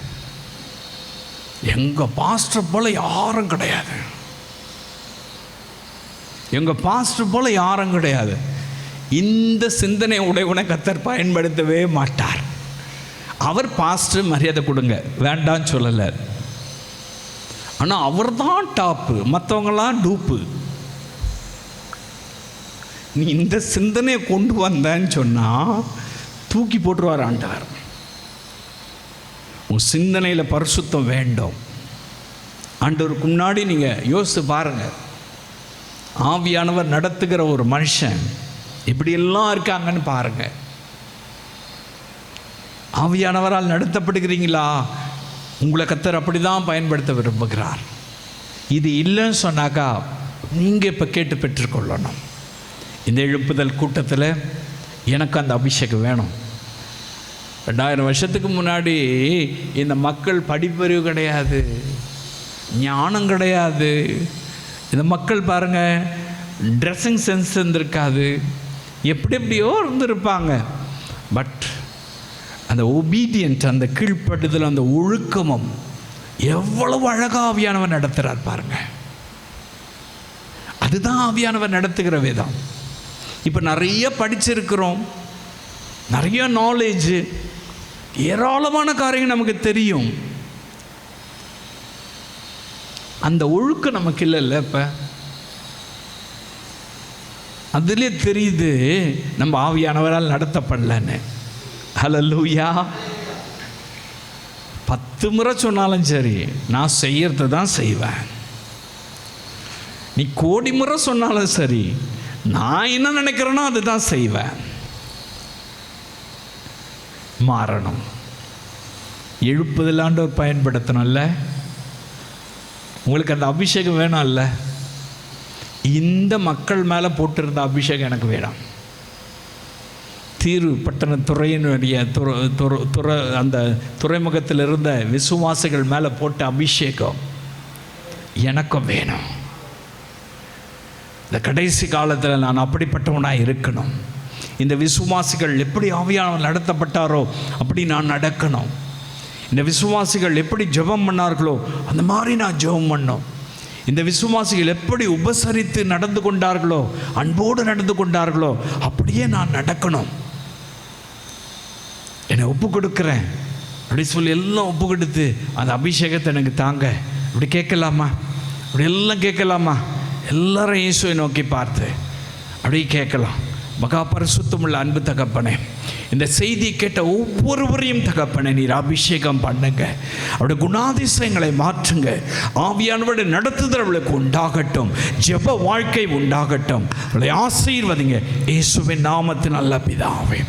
எங்கள் பாஸ்டர் போல் யாரும் கிடையாது. எங்கள் பாஸ்டர் போல் யாரும் கிடையாது. இந்த சிந்தனை உடையவனை கர்த்தர் பயன்படுத்தவே மாட்டார். அவர் பாஸ்டர், மரியாதை கொடுங்க, வேண்டான்னு சொல்லலை. ஆனால் அவர் தான் டாப்பு, மற்றவங்களாம் டூப்பு. நீ இந்த சிந்தனையை கொண்டு வந்தேன்னு சொன்னால் தூக்கி போட்டுருவார் ஆண்டவர். உன் சிந்தனையில் பரிசுத்தம் வேண்டும். ஆண்டவருக்கு முன்னாடி நீங்கள் யோசித்து பாருங்கள். ஆவியானவர் நடத்துகிற ஒரு மனுஷன் இப்படியெல்லாம் இருக்காங்கன்னு பாருங்கள். ஆவியானவரால் நடத்தப்படுகிறீங்களா? உங்களை கர்த்தர் அப்படி தான் பயன்படுத்த விரும்புகிறார். இது இல்லைன்னு சொன்னாக்கா நீங்கள் இப்போ கேட்டு பெற்றுக்கொள்ளணும். இந்த எழுப்புதல் கூட்டத்தில் எனக்கு அந்த அபிஷேகம் வேணும். 2000 வருஷத்துக்கு முன்னாடி இந்த மக்கள் படிப்பறிவு கிடையாது, ஞானம் கிடையாது. இந்த மக்கள் பாருங்கள், ட்ரெஸ்ஸிங் சென்ஸ் இருந்திருக்காது, எப்படியோ இருந்திருப்பாங்க. பட் அந்த ஒபீடியன்ட், அந்த கீழ்ப்படுதல், அந்த ஒழுக்கமும் எவ்வளவு அழகாக ஆவியானவர் நடத்துகிறார் பாருங்கள். அதுதான் ஆவியானவர் நடத்துகிற விதம். இப்போ நிறைய படிச்சிருக்கிறோம், நிறைய நாலேஜ், ஏராளமான காரியங்கள் நமக்கு தெரியும். அந்த ஒழுக்கம் நமக்கு இல்லைல்ல. இப்போ அதுலேயே தெரியுது நம்ம ஆவியானவரால் நடத்தப்படலன்னு. ஹல்லேலூயா. 10 முறை சொன்னாலும் சரி, நான் செய்யறது தான் செய்வேன். நீ 1 கோடி முறை சொன்னாலும் சரி, நான் என்ன நினைக்கிறேனோ அதுதான் செய்வேன். மாறணும். எழுப்புதல் ஆண்டவர் பயன்படுத்தணும்ல. உங்களுக்கு அந்த அபிஷேகம் வேணும்ல. இந்த மக்கள் மேலே போட்டிருந்த அபிஷேகம் எனக்கு வேணும். தீரு பட்டண துறையினுடைய அந்த துறைமுகத்தில் இருந்த விசுவாசிகள் மேலே போட்ட அபிஷேகம் எனக்கும் வேணும். இந்த கடைசி காலத்தில் நான் அப்படிப்பட்டவனாக இருக்கணும். இந்த விசுவாசிகள் எப்படி ஆவியானவர் நடத்தப்பட்டாரோ அப்படி நான் நடக்கணும். இந்த விசுவாசிகள் எப்படி ஜெபம் பண்ணார்களோ அந்த மாதிரி நான் ஜெபம் பண்ணோம். இந்த விசுவாசிகள் எப்படி உபசரித்து நடந்து கொண்டார்களோ, அன்போடு நடந்து கொண்டார்களோ அப்படியே நான் நடக்கணும். என்னை ஒப்பு கொடுக்குறேன் அப்படி சொல்லி எல்லாம் ஒப்பு கொடுத்து அந்த அபிஷேகத்தை எனக்கு தாங்க அப்படி கேட்கலாமா? அப்படி எல்லாம் கேட்கலாமா? எல்லாரும் இயேசுவை நோக்கி பார்த்து அப்படி கேட்கலாம். மகா பரிசுத்தமுள்ள அன்பு தகப்பனே, இந்த செய்தி கேட்ட ஒவ்வொருவரையும் தகப்பனே நீர் அபிஷேகம் பண்ணுங்க. அவருடைய குணாதிசயங்களை மாற்றுங்க. ஆவியானவருடைய நடத்துதல் அவளுக்கு உண்டாகட்டும். ஜெப வாழ்க்கை உண்டாகட்டும். அவளை ஆசீர்வதிங்க. இயேசுவின் நாமத்தின் நல்ல பிதாவே.